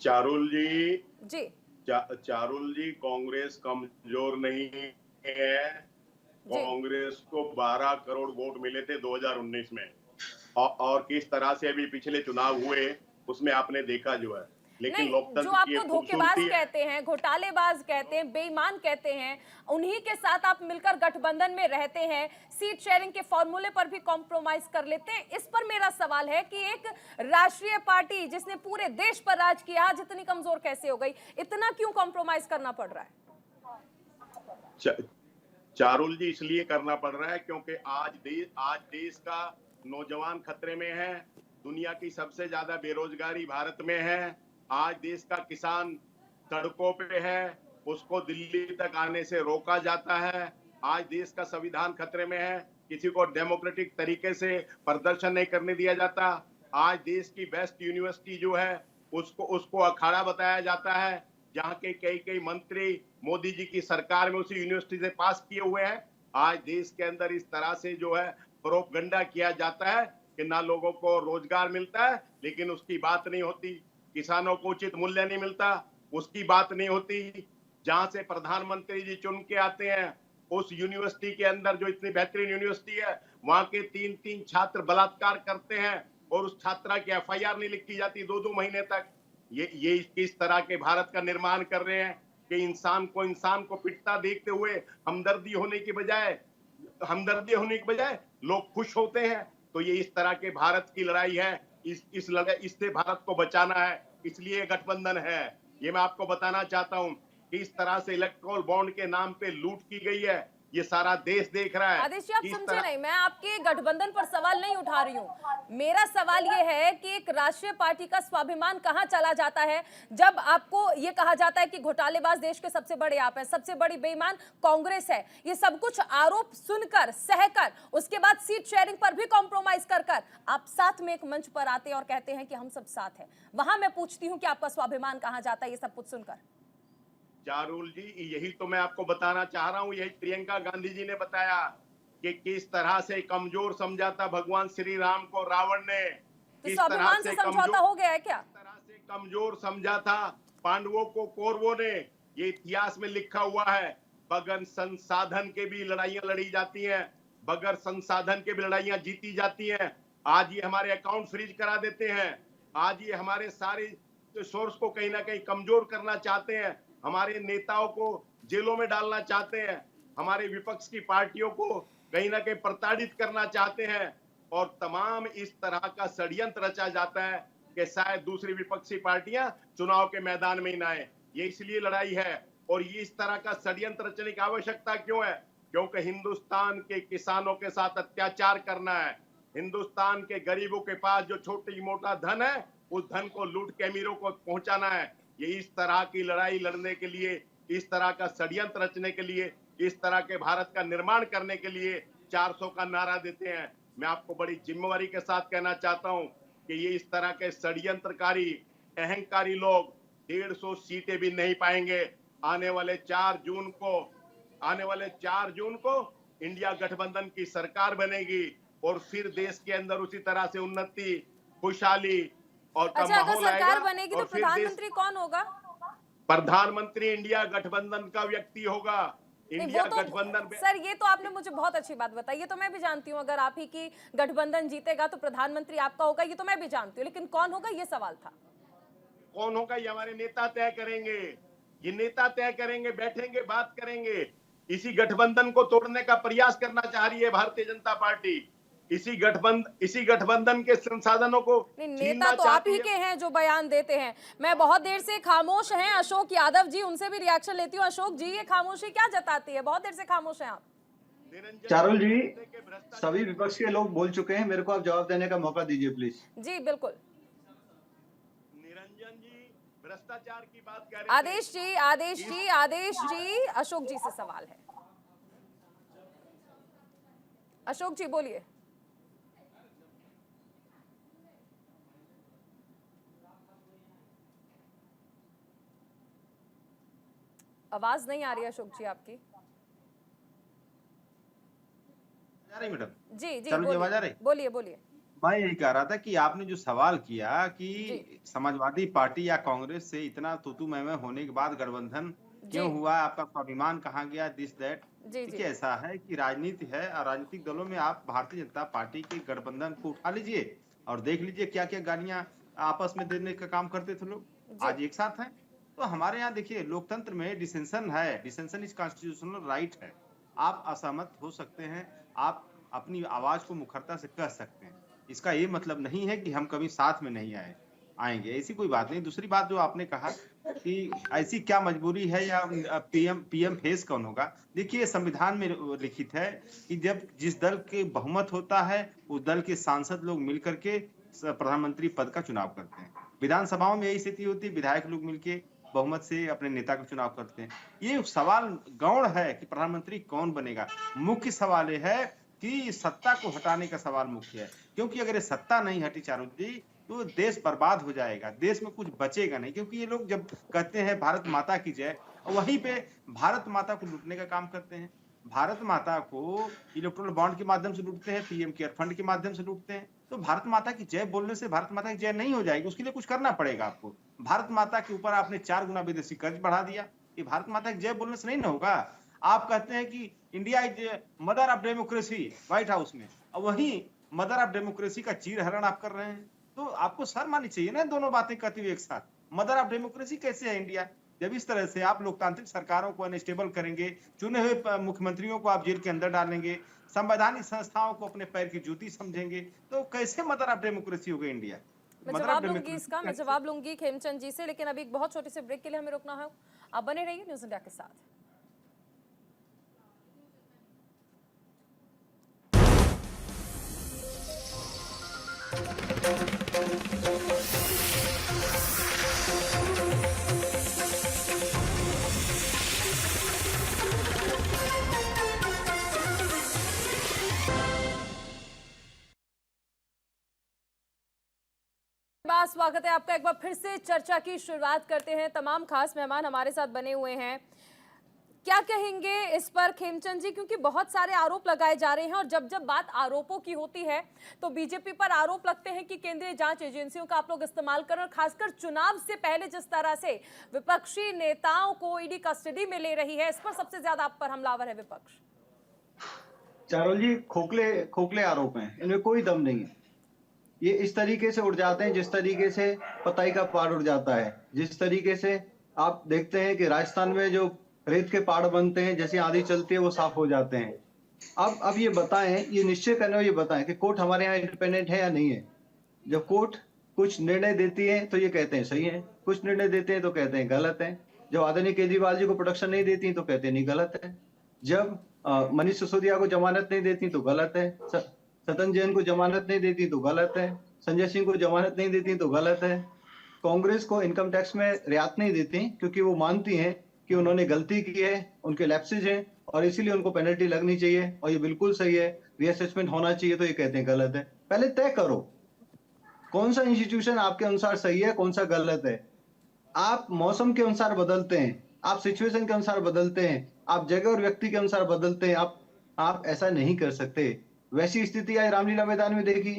चारुल जी, जी जी, कांग्रेस कमजोर नहीं है। कांग्रेस को 12 करोड़ वोट मिले थे 2019 में, और किस तरह से अभी पिछले चुनाव हुए उसमें आपने देखा जो है। लेकिन नहीं, लोकतंत्र जो की आपको एक धोखेबाज खूबसूरती है। कहते हैं, घोटालेबाज कहते हैं, बेईमान कहते हैं, उन्हीं के साथ आप मिलकर गठबंधन में रहते हैं, सीट शेयरिंग के फॉर्मूले पर भी कॉम्प्रोमाइज कर लेते हैं। इस पर मेरा सवाल है कि एक राष्ट्रीय पार्टी जिसने पूरे देश पर राज किया, आज इतनी कमजोर कैसे हो गई? इतना क्यों कॉम्प्रोमाइज करना पड़ रहा है? चारुल जी, इसलिए करना पड़ रहा है क्योंकि आज देश का नौजवान खतरे में है। दुनिया की सबसे ज्यादा बेरोजगारी भारत में है। आज देश का किसान सड़कों पे है, उसको दिल्ली तक आने से रोका जाता है। आज देश का संविधान खतरे में है, किसी को डेमोक्रेटिक तरीके से प्रदर्शन नहीं करने दिया जाता। आज देश की बेस्ट यूनिवर्सिटी जो है उसको अखाड़ा बताया जाता है, जहाँ के कई मंत्री मोदी जी की सरकार में उसी यूनिवर्सिटी से पास किए हुए हैं। आज देश के अंदर इस तरह से जो है प्रोपगंडा किया जाता है कि ना लोगों को रोजगार मिलता है, लेकिन उसकी बात नहीं होती। किसानों को उचित मूल्य नहीं मिलता, उसकी बात नहीं होती। जहां से प्रधानमंत्री जी चुन के आते हैं, उस यूनिवर्सिटी के अंदर जो इतनी बेहतरीन यूनिवर्सिटी है, वहां के 3 छात्र बलात्कार करते हैं और उस छात्रा की एफआईआर नहीं लिखी जाती 2 महीने तक। ये किस तरह के भारत का निर्माण कर रहे हैं कि इंसान को पिटता देखते हुए हमदर्दी होने के बजाय लोग खुश होते हैं। तो ये इस तरह के भारत की लड़ाई है। इस लड़ाई, इससे भारत को बचाना है, इसलिए गठबंधन है। ये मैं आपको बताना चाहता हूं कि इस तरह से इलेक्ट्रोल बॉन्ड के नाम पे लूट की गई है, ये सारा देश देख रहा है। आदेश जी, आप समझे नहीं, मैं आपके गठबंधन पर सवाल नहीं उठा रही हूँ। मेरा सवाल ये है कि एक राष्ट्रीय पार्टी का स्वाभिमान कहाँ चला जाता है जब आपको ये कहा जाता है कि घोटालेबाज देश के सबसे बड़े आप हैं, सबसे बड़ी बेईमान कांग्रेस है। ये सब कुछ आरोप सुनकर, सहकर, उसके बाद सीट शेयरिंग पर भी कॉम्प्रोमाइज कर आप साथ में एक मंच पर आते हैं और कहते हैं कि हम सब साथ हैं। वहां मैं पूछती हूँ कि आपका स्वाभिमान कहाँ जाता है ये सब कुछ सुनकर? चारुल जी, यही तो मैं आपको बताना चाह रहा हूं। यही प्रियंका गांधी जी ने बताया कि किस तरह से कमजोर समझा था भगवान श्री राम को रावण ने। तो स्वाभिमान से समझौता हो गया है क्या? किस तरह से कमजोर समझा था पांडवों को कौरवों ने, ये इतिहास में लिखा हुआ है। बगैर संसाधन के भी लड़ाइयां लड़ी जाती हैं, बगैर संसाधन के भी लड़ाइयां जीती जाती हैं। आज ये हमारे अकाउंट फ्रीज करा देते हैं, आज ये हमारे सारे सोर्स को कहीं ना कहीं कमजोर करना चाहते हैं, हमारे नेताओं को जेलों में डालना चाहते हैं, हमारे विपक्ष की पार्टियों को कहीं ना कहीं प्रताड़ित करना चाहते हैं, और तमाम इस तरह का षड्यंत्र रचा जाता है कि शायद दूसरी विपक्षी पार्टियां चुनाव के मैदान में ही ना आए। ये इसलिए लड़ाई है, और ये इस तरह का षड्यंत्र रचने की आवश्यकता क्यों है? क्योंकि हिंदुस्तान के किसानों के साथ अत्याचार करना है, हिंदुस्तान के गरीबों के पास जो छोटी मोटा धन है उस धन को लूट के अमीरों को पहुंचाना है। ये इस तरह की लड़ाई लड़ने के लिए, इस तरह का षड्यंत्र रचने के लिए, इस तरह के भारत का निर्माण करने के लिए 400 का नारा देते हैं। मैं आपको बड़ी जिम्मेवारी के साथ कहना चाहता हूं कि ये इस तरह के षड्यंत्रकारी अहंकारी लोग 150 सीटें भी नहीं पाएंगे। आने वाले 4 जून को इंडिया गठबंधन की सरकार बनेगी, और फिर देश के अंदर उसी तरह से उन्नति, खुशहाली और का अच्छा, अगर माहौल सरकार आएगा। बनेगी तो और फिर प्रधानमंत्री कौन होगा? प्रधानमंत्री इंडिया गठबंधन का व्यक्ति होगा। इंडिया वो तो गठबंधन सर, ये तो आपने मुझे बहुत अच्छी बात बताई, ये तो मैं भी जानती हूँ। अगर आप ही की गठबंधन जीतेगा तो प्रधानमंत्री आपका होगा, ये तो मैं भी जानती हूँ, लेकिन कौन होगा ये सवाल था। कौन होगा ये हमारे नेता तय करेंगे, ये नेता तय करेंगे, बैठेंगे, बात करेंगे। इसी गठबंधन को तोड़ने का प्रयास करना चाह रही है भारतीय जनता पार्टी। इसी गठबंधन के संसाधनों को नेता तो आप ही के हैं जो बयान देते हैं। मैं बहुत देर से खामोश हैं अशोक यादव जी, उनसे भी रिएक्शन लेती हूँ। अशोक जी, ये खामोशी क्या जताती है? बहुत देर से खामोश हैं आप। चारुल जी, सभी विपक्ष के लोग बोल चुके हैं, मेरे को आप जवाब देने का मौका दीजिए प्लीज। जी बिल्कुल। निरंजन जी भ्रष्टाचार की बात कर रहे थे। आदेश जी, अशोक जी से सवाल है। अशोक जी बोलिए। आवाज नहीं आ रही है अशोक जी आपकी। आ रही मैडम? जी चलो जी, आवाज आ रही? बोलिए। मैं यही कह रहा था कि आपने जो सवाल किया कि समाजवादी पार्टी या कांग्रेस से इतना तूतू मैमे होने के बाद गठबंधन क्यों हुआ, आपका स्वाभिमान कहाँ गया, दिस दैट। देखिए, ऐसा है कि राजनीति है, और राजनीतिक दलों में आप भारतीय जनता पार्टी के गठबंधन को उठा लीजिए और देख लीजिए क्या क्या गालियां आपस में देने का काम करते थे लोग, आज एक साथ हैं। तो हमारे यहाँ देखिए, लोकतंत्र में डिसेंशन है, डिसेंशन इज कॉन्स्टिट्यूशनल राइट है। आप असहमत हो सकते हैं, आप अपनी आवाज को मुखरता से कह सकते हैं, इसका ये मतलब नहीं है कि हम कभी साथ में नहीं आएंगे, ऐसी कोई बात नहीं। दूसरी बात जो आपने कहा कि ऐसी क्या मजबूरी है या पीएम फेस कौन होगा, देखिए संविधान में लिखित है कि जब जिस दल के बहुमत होता है उस दल के सांसद लोग मिलकर के प्रधानमंत्री पद का चुनाव करते हैं। विधानसभाओं में यही स्थिति होती है, विधायक लोग मिलके बहुमत से अपने नेता का चुनाव करते हैं। ये सवाल गौण है कि प्रधानमंत्री कौन बनेगा, मुख्य सवाल ये है कि सत्ता को हटाने का सवाल मुख्य है, क्योंकि अगर ये सत्ता नहीं हटी चारुल जी तो देश बर्बाद हो जाएगा, देश में कुछ बचेगा नहीं। क्योंकि ये लोग जब कहते हैं भारत माता की जय, वहीं पे भारत माता को लूटने का काम करते हैं। भारत माता को इलेक्ट्रोल बॉन्ड के माध्यम से लूटते हैं, पीएम केयर फंड के माध्यम से लूटते हैं। तो भारत माता की जय बोलने से भारत माता की जय नहीं हो जाएगी, उसके लिए कुछ करना पड़ेगा आपको। भारत माता के ऊपर आपने 4 गुना विदेशी कर्ज बढ़ा दिया, ये भारत माता की जय बोलने से नहीं ना होगा। आप कहते हैं कि India is mother of democracy white house में, और वहीं मदर ऑफ डेमोक्रेसी का चीरहरण आप कर रहे हैं, तो आपको शर्म आनी चाहिए ना दोनों बातें कहती हुई एक साथ। मदर ऑफ डेमोक्रेसी कैसे है इंडिया, जब इस तरह से आप लोकतांत्रिक सरकारों को अनस्टेबल करेंगे, चुने हुए मुख्यमंत्रियों को आप जेल के अंदर डालेंगे, संवैधानिक संस्थाओं को अपने पैर की जूती समझेंगे, तो कैसे मदर ऑफ डेमोक्रेसी होगा इंडिया। मैं जवाब लूंगी खेमचंद जी से, लेकिन अभी एक बहुत छोटे से ब्रेक के लिए हमें रुकना है। आप बने रहिए न्यूज़ इंडिया के साथ। स्वागत है आपका एक बार फिर से। चर्चा की शुरुआत करते हैं। तमाम खास मेहमान हमारे साथ बने हुए हैं। क्या कहेंगे इस पर खेमचंद जी, क्योंकि बहुत सारे आरोप लगाए जा रहे हैं और जब जब बात आरोपों की होती है तो बीजेपी पर आरोप लगते हैं कि केंद्रीय जांच एजेंसियों का आप लोग इस्तेमाल कर, और खासकर चुनाव से पहले जिस तरह से विपक्षी नेताओं को ईडी कस्टडी में ले रही है, इस पर सबसे ज्यादा आप पर हमलावर है विपक्ष। चारुल जी, खोखले आरोप हैं, इनमें कोई दम नहीं है। ये इस तरीके से उड़ जाते हैं जिस तरीके से पताई का पहाड़ उड़ जाता है। जिस तरीके से आप देखते हैं कि राजस्थान में जो रेत के पहाड़ बनते हैं, जैसे आंधी चलती है वो साफ हो जाते हैं। अब ये बताएं, ये निश्चय करने ये बताएं कि कोर्ट हमारे यहाँ इंडिपेंडेंट है या नहीं है। जब कोर्ट कुछ निर्णय देती है तो ये कहते हैं सही है, कुछ निर्णय देते हैं तो कहते हैं गलत है। जब आदरणीय केजरीवाल जी को प्रोटेक्शन नहीं देती तो कहते हैं नहीं गलत है। जब मनीष सिसोदिया को जमानत नहीं देती तो गलत है। सतन जैन को जमानत नहीं देती तो गलत है। संजय सिंह को जमानत नहीं देती तो गलत है। कांग्रेस को इनकम टैक्स में रियायत नहीं देती क्योंकि वो मानती हैं कि उन्होंने गलती की है, उनके लैप्सेज हैं और इसीलिए उनको पेनल्टी लगनी चाहिए और ये बिल्कुल सही है, रीअसेसमेंट होना चाहिए, तो ये कहते हैं गलत है। पहले तय करो कौन सा इंस्टीट्यूशन आपके अनुसार सही है, कौन सा गलत है। आप मौसम के अनुसार बदलते हैं, आप सिचुएशन के अनुसार बदलते हैं, आप जगह और व्यक्ति के अनुसार बदलते हैं। आप ऐसा नहीं कर सकते। वैसी स्थिति आज रामलीला मैदान में देखी।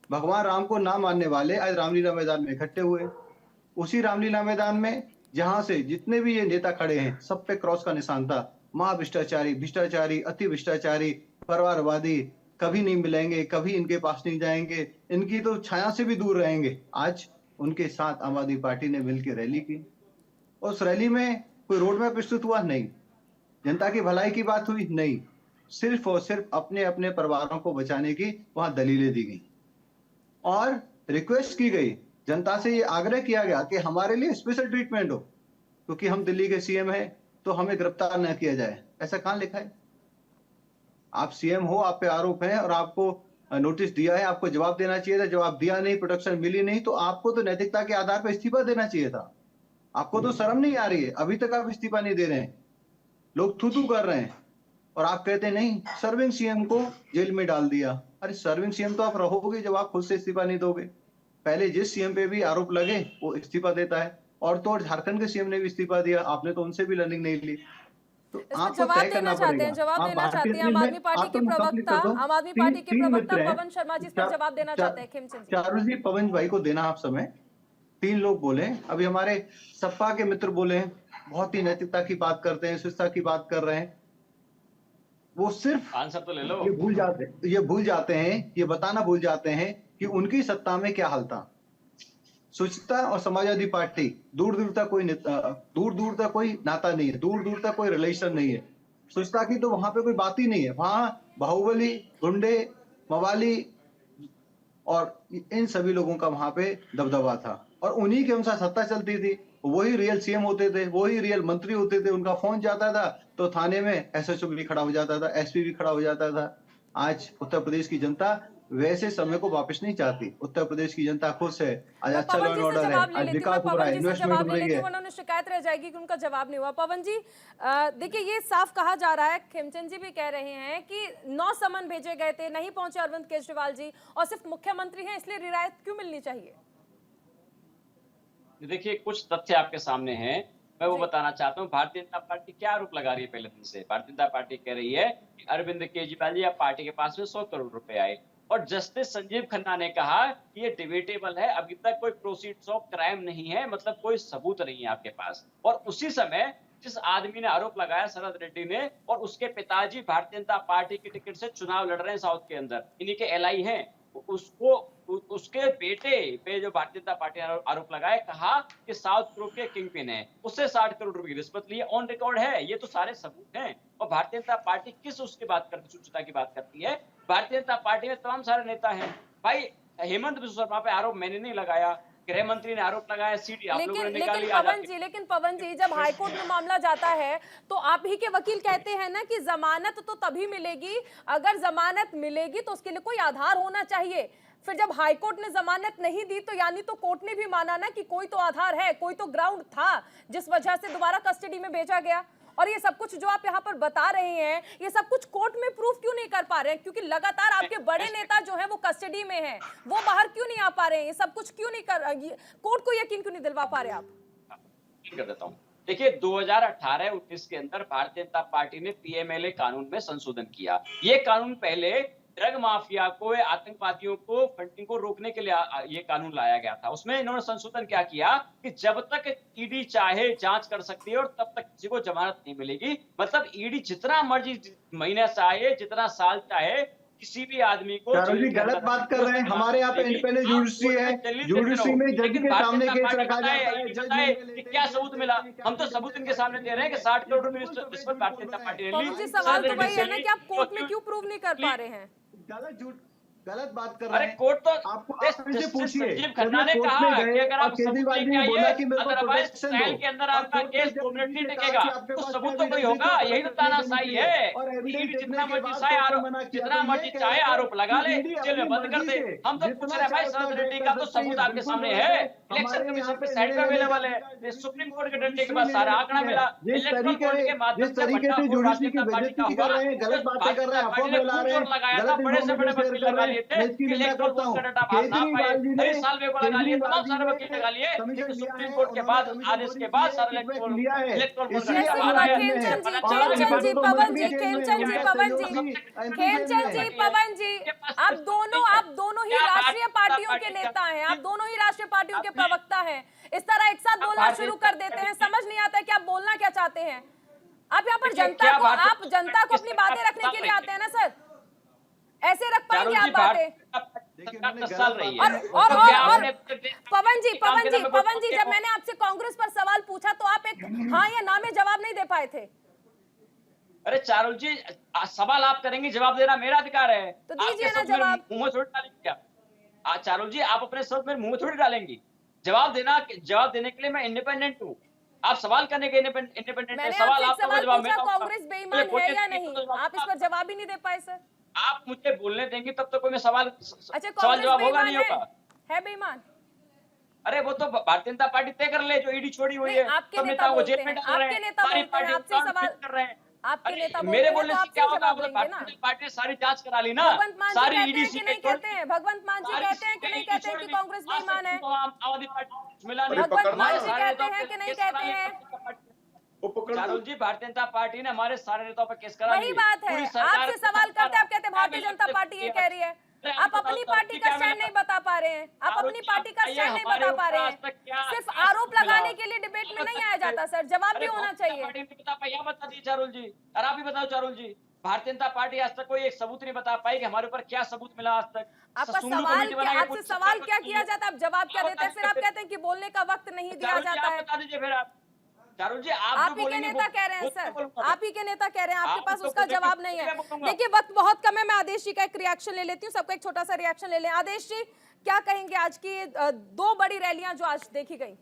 भगवान राम को ना मानने वाले आज रामलीला मैदान में इकट्ठे हुए। उसी रामलीला मैदान में जहां से जितने भी ये नेता खड़े हैं सब पे क्रॉस का निशान था। महाभ्रष्टाचारी, भ्रष्टाचारी, अति भ्रष्टाचारी, परिवारवादी, कभी नहीं मिलेंगे, कभी इनके पास नहीं जाएंगे, इनकी तो छाया से भी दूर रहेंगे। आज उनके साथ आम आदमी पार्टी ने मिलकर रैली की। उस रैली में कोई रोड मैप प्रस्तुत हुआ नहीं, जनता की भलाई की बात हुई नहीं, सिर्फ और सिर्फ अपने अपने परिवारों को बचाने की वहां दलीलें दी गई और रिक्वेस्ट की गई, जनता से ये आग्रह किया गया कि हमारे लिए स्पेशल ट्रीटमेंट हो क्योंकि हम दिल्ली के सीएम हैं तो हमें गिरफ्तार न किया जाए। ऐसा कहां लिखा है? आप सीएम हो, आप पे आरोप है और आपको नोटिस दिया है, आपको जवाब देना चाहिए था, जवाब दिया नहीं, प्रोटेक्शन मिली नहीं, तो आपको तो नैतिकता के आधार पर इस्तीफा देना चाहिए था। आपको तो शर्म नहीं आ रही है, अभी तक आप इस्तीफा नहीं दे रहे हैं, लोग थू कर रहे हैं और आप कहते नहीं सर्विंग सीएम को जेल में डाल दिया। अरे सर्विंग सीएम तो आप रहोगे जब आप खुद से इस्तीफा नहीं दोगे। पहले जिस सीएम पे भी आरोप लगे वो इस्तीफा देता है और तो झारखंड के सीएम ने भी इस्तीफा दिया, आपने तो उनसे भी लर्निंग नहीं ली। तो आपको तय करना पड़ेगा। जवाब देना चाहते हैं आम आदमी पार्टी के प्रवक्ता पवन शर्मा जी, इस पर जवाब देना चाहते हैं खेमचंद जी। चारुल जी, पवन भाई को देना आप समय। 3 लोग बोले, अभी हमारे सपा के मित्र बोले, बहुत ही नैतिकता की बात करते हैं, शिष्टता की बात कर रहे हैं। वो सिर्फ आंसर तो ले लो। ये भूल जाते हैं, ये बताना भूल जाते हैं कि उनकी सत्ता में क्या हाल था। स्वच्छता और समाजवादी पार्टी दूर दूर तक कोई नाता नहीं है, दूर दूर तक कोई रिलेशन नहीं है। स्वच्छता की तो वहां पे कोई बात ही नहीं है। वहां बाहुबली, गुंडे, मवाली और इन सभी लोगों का वहां पे दबदबा था और उन्हीं के अनुसार सत्ता चलती थी। वही रियल सीएम होते थे, वही रियल मंत्री होते थे। उनका फोन जाता था तो थाने में एसएचओ भी खड़ा हो जाता था, एसपी भी खड़ा हो जाता था। आज उत्तर प्रदेश की जनता वैसे समय को वापस नहीं चाहती। उत्तर प्रदेश की जनता खुश है, आज अच्छा लॉ एंड ऑर्डर है, आज विकास हो रहा है, इन्वेस्टमेंट हो रही है। उन्होंने शिकायत रह जाएगी कि उनका जवाब नहीं हुआ। पवन जी, देखिए ये साफ कहा जा रहा है, खेमचंद जी भी कह रहे हैं कि 9 समन भेजे गए थे, नहीं पहुंचे अरविंद केजरीवाल जी और सिर्फ मुख्यमंत्री हैं, इसलिए रियायत क्यों मिलनी चाहिए? देखिए कुछ तथ्य आपके सामने हैं, मैं वो बताना चाहता हूँ। भारतीय जनता पार्टी क्या आरोप लगा रही है पहले दिन से? भारतीय जनता पार्टी कह रही है कि अरविंद केजरीवाल जी या पार्टी के पास में 100 करोड़ रुपए आए और जस्टिस संजीव खन्ना ने कहा कि ये डिबेटेबल है, अभी तक कोई प्रोसीड्स ऑफ क्राइम नहीं है, मतलब कोई सबूत नहीं है आपके पास। और उसी समय जिस आदमी ने आरोप लगाया, शरद रेड्डी ने, और उसके पिताजी भारतीय जनता पार्टी की टिकट से चुनाव लड़ रहे हैं साउथ के अंदर, इन्हीं के एलआई हैं, उसके बेटे पे जो भारतीय जनता पार्टी ने आरोप लगाए, कहा कि साउथ ग्रुप के किंग पिन है, उससे 60 करोड़ रुपए की रिश्वत ली, ऑन रिकॉर्ड है, ये तो सारे सबूत हैं। और भारतीय जनता पार्टी किस उसकी बात करती, स्वच्छता की बात करती है? भारतीय जनता पार्टी में तमाम सारे नेता हैं भाई। हेमंत बिस्वा शर्मा पे आरोप मैंने नहीं लगाया, गृह मंत्री ने आरोप लगाया, सीडी आप लोगों ने निकाली। लेकिन पवन जी, जब हाईकोर्ट में मामला जाता है तो आप ही के वकील कहते हैं ना कि जमानत तो तभी मिलेगी अगर जमानत मिलेगी तो उसके लिए कोई आधार होना चाहिए। फिर जब हाईकोर्ट ने जमानत नहीं दी तो यानी तो कोर्ट ने भी माना ना कि कोई तो आधार है, कोई तो ग्राउंड था जिस वजह से दोबारा कस्टडी में भेजा गया। और ये सब कुछ जो आप यहाँ पर बता रहे हैं, ये सब कुछ कोर्ट में प्रूफ क्यों नहीं कर पा रहे हैं? क्योंकि लगातार आपके बड़े नेता जो हैं वो कस्टडी में हैं, वो बाहर क्यों नहीं आ पा रहे हैं? ये सब कुछ क्यों नहीं कर, कोर्ट को यकीन क्यों नहीं दिलवा पा रहे आप? कर देता हूँ। देखिए 2018-19 के अंदर भारतीय जनता पार्टी ने पीएमएलए कानून में संशोधन किया। ये कानून पहले ड्रग माफिया को, आतंकवादियों को फंडिंग को रोकने के लिए ये कानून लाया गया था। उसमें इन्होंने संशोधन क्या किया कि जब तक ईडी चाहे जांच कर सकती है और तब तक किसी को जमानत नहीं मिलेगी। मतलब ईडी जितना मर्जी महीने चाहे, जितना साल चाहे, किसी भी आदमी को चारुल जी गलत बात कर रहे हैं। हमारे यहाँ पे इंडिपेंडेंट जुडिशरी है, जुडिशरी में जज के सामने केस रखा जाता है। क्या सबूत मिला? हम तो सबूत इनके सामने दे रहे हैं कि 60 करोड़ रुपए रिश्वत भारतीय जनता पार्टी ने ली। जी सवाल तो वही है ना कि आप कोर्ट में क्यों प्रूव नहीं कर पा रहे हैं? गलत बात कर रहे अरे हैं। कोर्ट तो आपको पूछिए, संजीव खन्ना ने कहा कि अगर आप सबूत लेके आइए, अदरवाइज ट्रायल के अंदर आपका केस परमानेंटली टिकेगा। तो सबूत तो कोई होगा, यही तो तानाशाही है। जितना मर्जी चाहे आरोप लगा ले, जेल में बंद कर दे। हम तो पूछ रहे हैं भाई, शरद रेड्डी का तो सबूत आपके सामने है, इलेक्शन कमीशन पे साइट पे अवेलेबल है, सुप्रीम कोर्ट के डंडे के बाद सारा आंकड़ा मिला। इलेक्ट्रल कोर्ट के माध्यम से तरीके से जुडिशरी की बेइज्जती कर रहे हैं, गलत बातें कर रहे हैं, अफवाह फैला रहे हैं, गलत बड़े से बड़े इन्फॉर्मेशन वकील शेयर कर लगा रहे लिए हैं। थे, मैं इसकी निंदा इलेक्ट्रल करता हूँ। बोर्ड का डाटा आप ना पाए, केजरीवाल जी ने हर साल वेको लगा लिए, तमाम सारे वकील लगा लिए, लेकिन सुप्रीम कोर्ट के बाद आदेश के बाद सारे इलेक्ट्रल लिया है। खेमचंद जी, पवन जी, आप दोनों ही राष्ट्रीय पार्टियों के नेता हैं, आप दोनों ही राष्ट्रीय पार्टियों के प्रवक्ता हैं। इस तरह एक साथ बोलना शुरू कर देते हैं, समझ नहीं आता है कि आप बोलना क्या चाहते हैं। आप यहाँ पर जनता को अपनी बातें रखने के लिए आते हैं ना सर? ऐसे रख पाएंगे आप बातें? और पवन जी, जब मैंने आपसे कांग्रेस पर सवाल पूछा तो आप एक हाँ या ना में जवाब नहीं दे पाए थे। अरे चारुल जी, सवाल आप करेंगी, जवाब देना मेरा अधिकार है। तो दीजिए ना जवाब। मुंह में थोड़ी डालेंगे क्या? चारुल जी, आप अपने शब्द मेरे मुंह में थोड़ी डालेंगी। जवाब देने के लिए मैं इंडिपेंडेंट हूँ। आप सवाल करने के इंडिपेंडेंट है। सवाल आपका जवाब पूछा, कांग्रेस बेईमान है या नहीं, आप इस पर जवाब ही नहीं दे पाए सर। आप मुझे बोलने देंगे तब तक कोई मैं सवाल कांग्रेस जवाब होगा नहीं होगा? है बेईमान? अरे वो तो भारतीय जनता पार्टी तय कर ले, जो ईडी छोड़ी हुई है। आपके नेता बोलते हैं, आपके नेता बोलते हैं, आपसे सवाल कर रहे हैं। आपके नेता मेरे बोलने से क्या होगा? भारतीय जनता पार्टी ने सारी जांच करा ली ना, सारी ईडी से नहीं कहते हैं। भगवंत मान जी कहते हैं कि नहीं कहते हैं कि कांग्रेस बेईमान है? आम पार्टी मिला नहीं। भगवंत मान जी कहते हैं कि नहीं कहते हैं? चारुल जी, भारतीय जनता पार्टी ने हमारे सारे नेताओं पर केस करा वही बात है, आपसे सवाल करते हैं, आप कहते हैं भारतीय जनता पार्टी ये कह रही है। आप अपनी पार्टी का स्टैंड नहीं बता पा रहे हैं, आप अपनी पार्टी का स्टैंड नहीं बता पा रहे हैं। सिर्फ आरोप लगाने के लिए डिबेट में नहीं आया जाता सर, जवाब भी होना चाहिए। बता दीजिए चारुल जी, और आप भी बताओ चारुल जी, भारतीय जनता पार्टी आज तक कोई एक सबूत नहीं बता पाई कि हमारे ऊपर क्या सबूत मिला आज तक। आपका आपसे सवाल क्या किया जाता है, आप जवाब क्या देते हैं? फिर आप कहते हैं कि बोलने का वक्त नहीं दिया जाता है। बता दीजिए फिर आप। चारुल जी, आप ही के नेता कह रहे हैं सर, आप ही के नेता कह रहे हैं, आपके पास उसका जवाब नहीं है। देखिए वक्त बहुत कम है, मैं आदेश जी का एक रिएक्शन ले लेती हूँ, सबका एक छोटा सा रिएक्शन ले लें। आदेश जी, क्या कहेंगे आज की 2 बड़ी रैलियां जो आज देखी गई?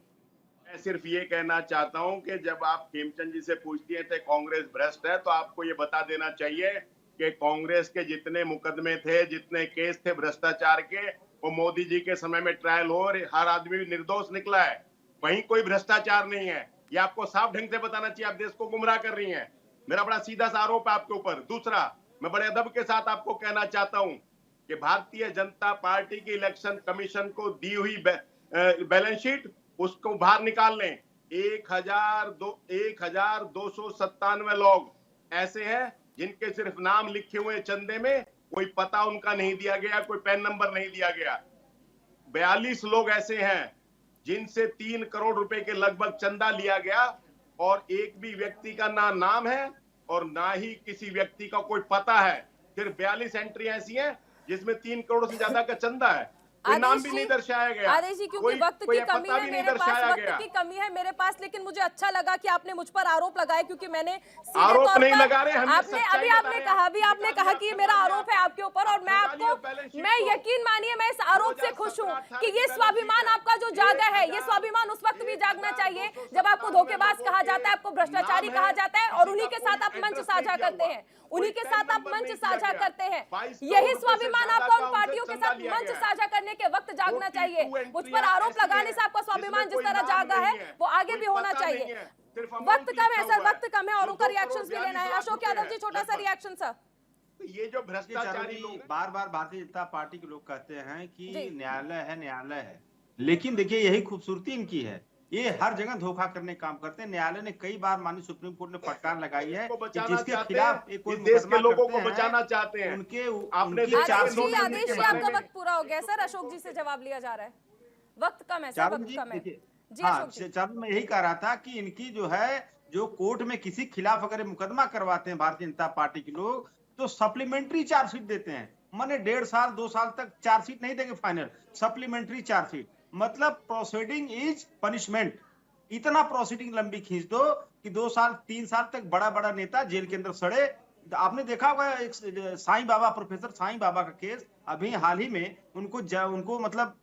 मैं सिर्फ ये कहना चाहता हूं कि जब आप खेमचंद जी से पूछती थे कांग्रेस भ्रष्ट है, तो आपको ये बता देना चाहिए कि कांग्रेस के जितने मुकदमे थे, जितने केस थे भ्रष्टाचार के, वो मोदी जी के समय में ट्रायल हो और हर आदमी निर्दोष निकला है। वहीं कोई भ्रष्टाचार नहीं है, ये आपको साफ ढंग से बताना चाहिए। आप देश को गुमराह कर रही हैं। मेरा बड़ा सीधा सा आरोप है आपके ऊपर। दूसरा, मैं बड़े अदब के साथ आपको कहना चाहता हूं कि भारतीय जनता पार्टी की इलेक्शन कमीशन को दी हुई बैलेंस शीट, उसको बाहर निकाल लें। 1297 लोग ऐसे हैं जिनके सिर्फ नाम लिखे हुए चंदे में, कोई पता उनका नहीं दिया गया, कोई पैन नंबर नहीं दिया गया। 42 लोग ऐसे हैं जिनसे 3 करोड़ रुपए के लगभग चंदा लिया गया और एक भी व्यक्ति का ना नाम है और ना ही किसी व्यक्ति का कोई पता है। सिर्फ 42 एंट्री ऐसी हैं जिसमें 3 करोड़ से ज्यादा का चंदा है, कोई नाम भी नहीं दर्शाया गया। आदेश जी, क्योंकि वक्त की कमी है, मेरे पास वक्त की कमी है मेरे पास, लेकिन मुझे अच्छा लगा कि आपने मुझ पर आरोप लगाए, क्योंकि मैंने आरोप नहीं लगा रहे, आपने आपने कहा कि ये मेरा आरोप है आपके ऊपर, और मैं यकीन मानिए मैं इस आरोप से खुश हूँ कि ये स्वाभिमान आपका जो जागा है, ये स्वाभिमान उस वक्त भी जागना चाहिए जब आपको धोखेबाज कहा जाता है, आपको भ्रष्टाचारी कहा जाता है, और उन्हीं के साथ आप मंच साझा करते हैं, उन्हीं के साथ आप मंच साझा करते हैं। यही स्वाभिमान आपका उन पार्टियों के साथ मंच साझा करने के वक्त जागना चाहिए। मुझ पर आरोप लगाने से आपका स्वाभिमान जिस तरह जागा है वो आगे भी होना चाहिए। वक्त कम है सर, वक्त कम है, और उनका रिएक्शंस भी लेना है। अशोक यादव जी, छोटा सा रिएक्शन सर। ये जो भ्रष्टाचारी बार बार भारतीय जनता पार्टी के लोग कहते हैं कि न्यायालय है, लेकिन देखिए यही खूबसूरती इनकी है ये हर जगह धोखा करने का काम करते हैं। न्यायालय ने कई बार माननीय सुप्रीम कोर्ट ने फटकार लगाई है को कि बचाना जिसके चाहते खिलाफ हैं, कोई इस देश के मुकदमा लोगों करते को बचाना चाहते हैं। उनके आपने उनकी देखा आदेश 400 जी, आदेश जी, के आपका बारे में। वक्त पूरा हो गया सर। अशोक जी से जवाब लिया जा रहा है, वक्त कम है सर, चारुल वक्त जी कम है देखिए, जी। हाँ अशोक जी, चारुल, मैं यही कह रहा था कि इनकी जो है, जो कोर्ट में किसी खिलाफ अगर ये मुकदमा करवाते हैं भारतीय जनता पार्टी के लोग, तो सप्लीमेंट्री चार्जशीट देते हैं। माने 1.5 साल 2 साल तक चार्जशीट नहीं देंगे फाइनल, सप्लीमेंट्री चार्जशीट। मतलब प्रोसीडिंग इज पनिशमेंट। इतना प्रोसीडिंग लंबी खींच दो कि 2 साल 3 साल तक बड़ा बड़ा नेता जेल के अंदर सड़े। आपने देखा होगा एक साईं बाबा, प्रोफेसर साईं बाबा का केस अभी हाल ही में उनको मतलब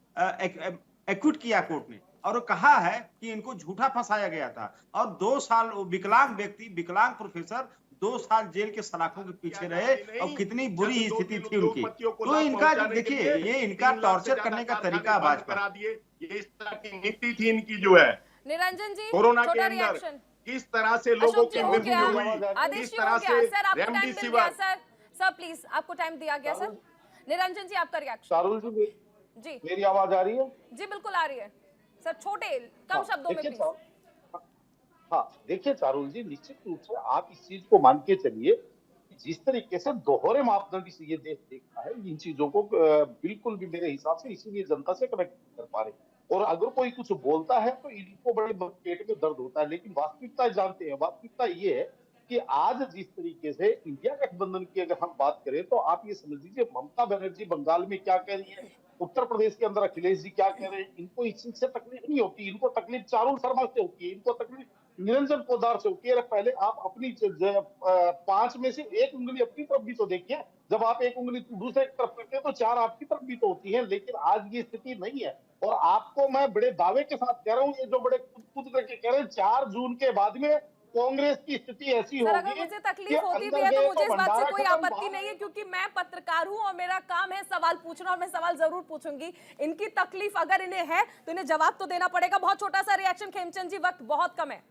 एक्विट किया कोर्ट ने, और वो कहा है कि इनको झूठा फंसाया गया था। और 2 साल विकलांग व्यक्ति, विकलांग प्रोफेसर 2 साल जेल के सलाखों के पीछे रहे, और कितनी बुरी स्थिति थी उनकी। तो इनका देखिए, ये इनका टॉर्चर करने का तरीका भाजपा करा दिए। ये इस तरह की नीति थी इनकी जो है निरंजन जी, कोरोना के छोटा अंदर रिएक्शन। किस तरह से लोगों अशोक जी, की हो मृत्यु गया, हुई, आदेश किस जी तरह हो से गया सर, आपको टाइम मिल गया रेमडेसिविर। सर प्लीज, आपको टाइम दिया गया सर। निरंजन जी, आपका रिएक्शन। चारुल जी, जी मेरी आवाज आ रही है? जी बिल्कुल आ रही है सर, छोटे कम शब्दों में देखिए प्लीज। हाँ, देखिए चारुल जी, निश्चित रूप से आप इस चीज को मान के चलिए कि जिस तरीके से दोहरे मापदंड से ये देश देखता है, इन चीजों को बिल्कुल भी मेरे हिसाब से इसीलिए जनता से कनेक्ट कर पा रहे। और अगर कोई कुछ बोलता है तो इनको बड़े पेट में दर्द होता है, लेकिन वास्तविकता जानते हैं। वास्तविकता ये है कि आज जिस तरीके से इंडिया गठबंधन की अगर हम बात करें, तो आप ये समझ लीजिए ममता बनर्जी बंगाल में क्या कह रही है, उत्तर प्रदेश के अंदर अखिलेश जी क्या कह रहे हैं, इनको इस चीज से तकलीफ नहीं होती। इनको तकलीफ चारुल शर्मा से होती है, इनको तकलीफ निरंजन पोद्दार से होती है। पहले आप अपनी 5 में से 1 उंगली अपनी तरफ भी तो देखिए। जब आप 1 उंगली दूसरे की तरफ करते हैं तो 4 आपकी तरफ भी तो होती है। लेकिन आज ये स्थिति नहीं है। और आपको मैं बड़े दावे के साथ कह रहा हूँ, ये जो बड़े खुद करके कह रहे हैं, 4 जून के बाद में कांग्रेस की स्थिति ऐसी सर, होगी। अगर मुझे तकलीफ होती भी है तो मुझे इस बात से कोई आपत्ति नहीं है, क्योंकि मैं पत्रकार हूं और मेरा काम है सवाल पूछना, और मैं सवाल जरूर पूछूंगी। इनकी तकलीफ अगर इन्हें है तो इन्हें जवाब तो देना पड़ेगा। बहुत छोटा सा रिएक्शन खेमचंद जी, वक्त बहुत कम है।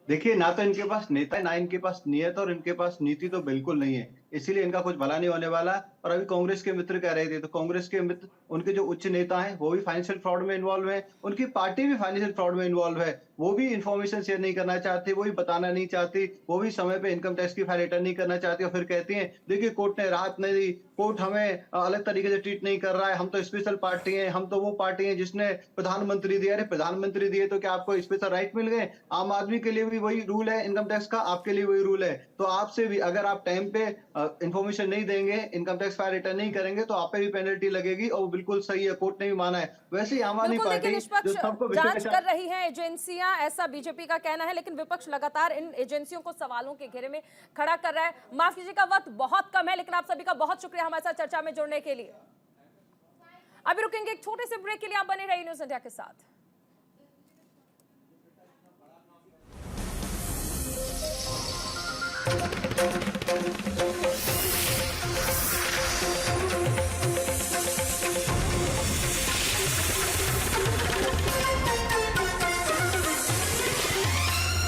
देखिए, ना तो इनके पास नेता है, ना इनके पास नियत, और इनके पास नीति तो बिल्कुल नहीं है। इसीलिए इनका कुछ भला नहीं होने वाला। और अभी कांग्रेस के मित्र कह रहे थे, तो कांग्रेस के मित्र, उनके जो उच्च नेता हैं, वो भी फाइनेंशियल फ्रॉड में इन्वॉल्व है, उनकी पार्टी भी फाइनेंशियल फ्रॉड में इन्वॉल्व है। वो भी इन्फॉर्मेशन शेयर नहीं करना चाहती, वो भी बताना नहीं चाहती, वो भी समय पे इनकम टैक्स की फाइल रिटर्न नहीं करना चाहती। और फिर कहती हैं, देखिए कोर्ट ने राहत नहीं दी, कोर्ट हमें अलग तरीके से ट्रीट नहीं कर रहा है, हम तो स्पेशल पार्टी है, हम तो वो पार्टी है जिसने प्रधानमंत्री दिया। अरे प्रधानमंत्री दिए तो क्या आपको स्पेशल राइट मिल गए? आम आदमी के लिए भी वही रूल है इनकम टैक्स का, आपके लिए वही रूल है। तो आपसे भी अगर आप टाइम पे इन्फॉर्मेशन नहीं देंगे, इनकम टैक्स फाइल रिटर्न नहीं करेंगे, तो आप पे भी पेनल्टी लगेगी। और वो बिल्कुल सही है, कोर्ट ने भी माना है। वैसे ही आम आदमी पार्टी जो सबको जांच कर रही है एजेंसियां, ऐसा बीजेपी का कहना है, लेकिन विपक्ष लगातार इन एजेंसियों को सवालों के घेरे में खड़ा कर रहा है। माफ कीजिएगा, वक्त बहुत कम है, लेकिन आप सभी का बहुत शुक्रिया हमारे साथ चर्चा में जुड़ने के लिए। अभी रुकेंगे एक छोटे से ब्रेक के लिए, आप बने रहिए न्यूज़ इंडिया के साथ।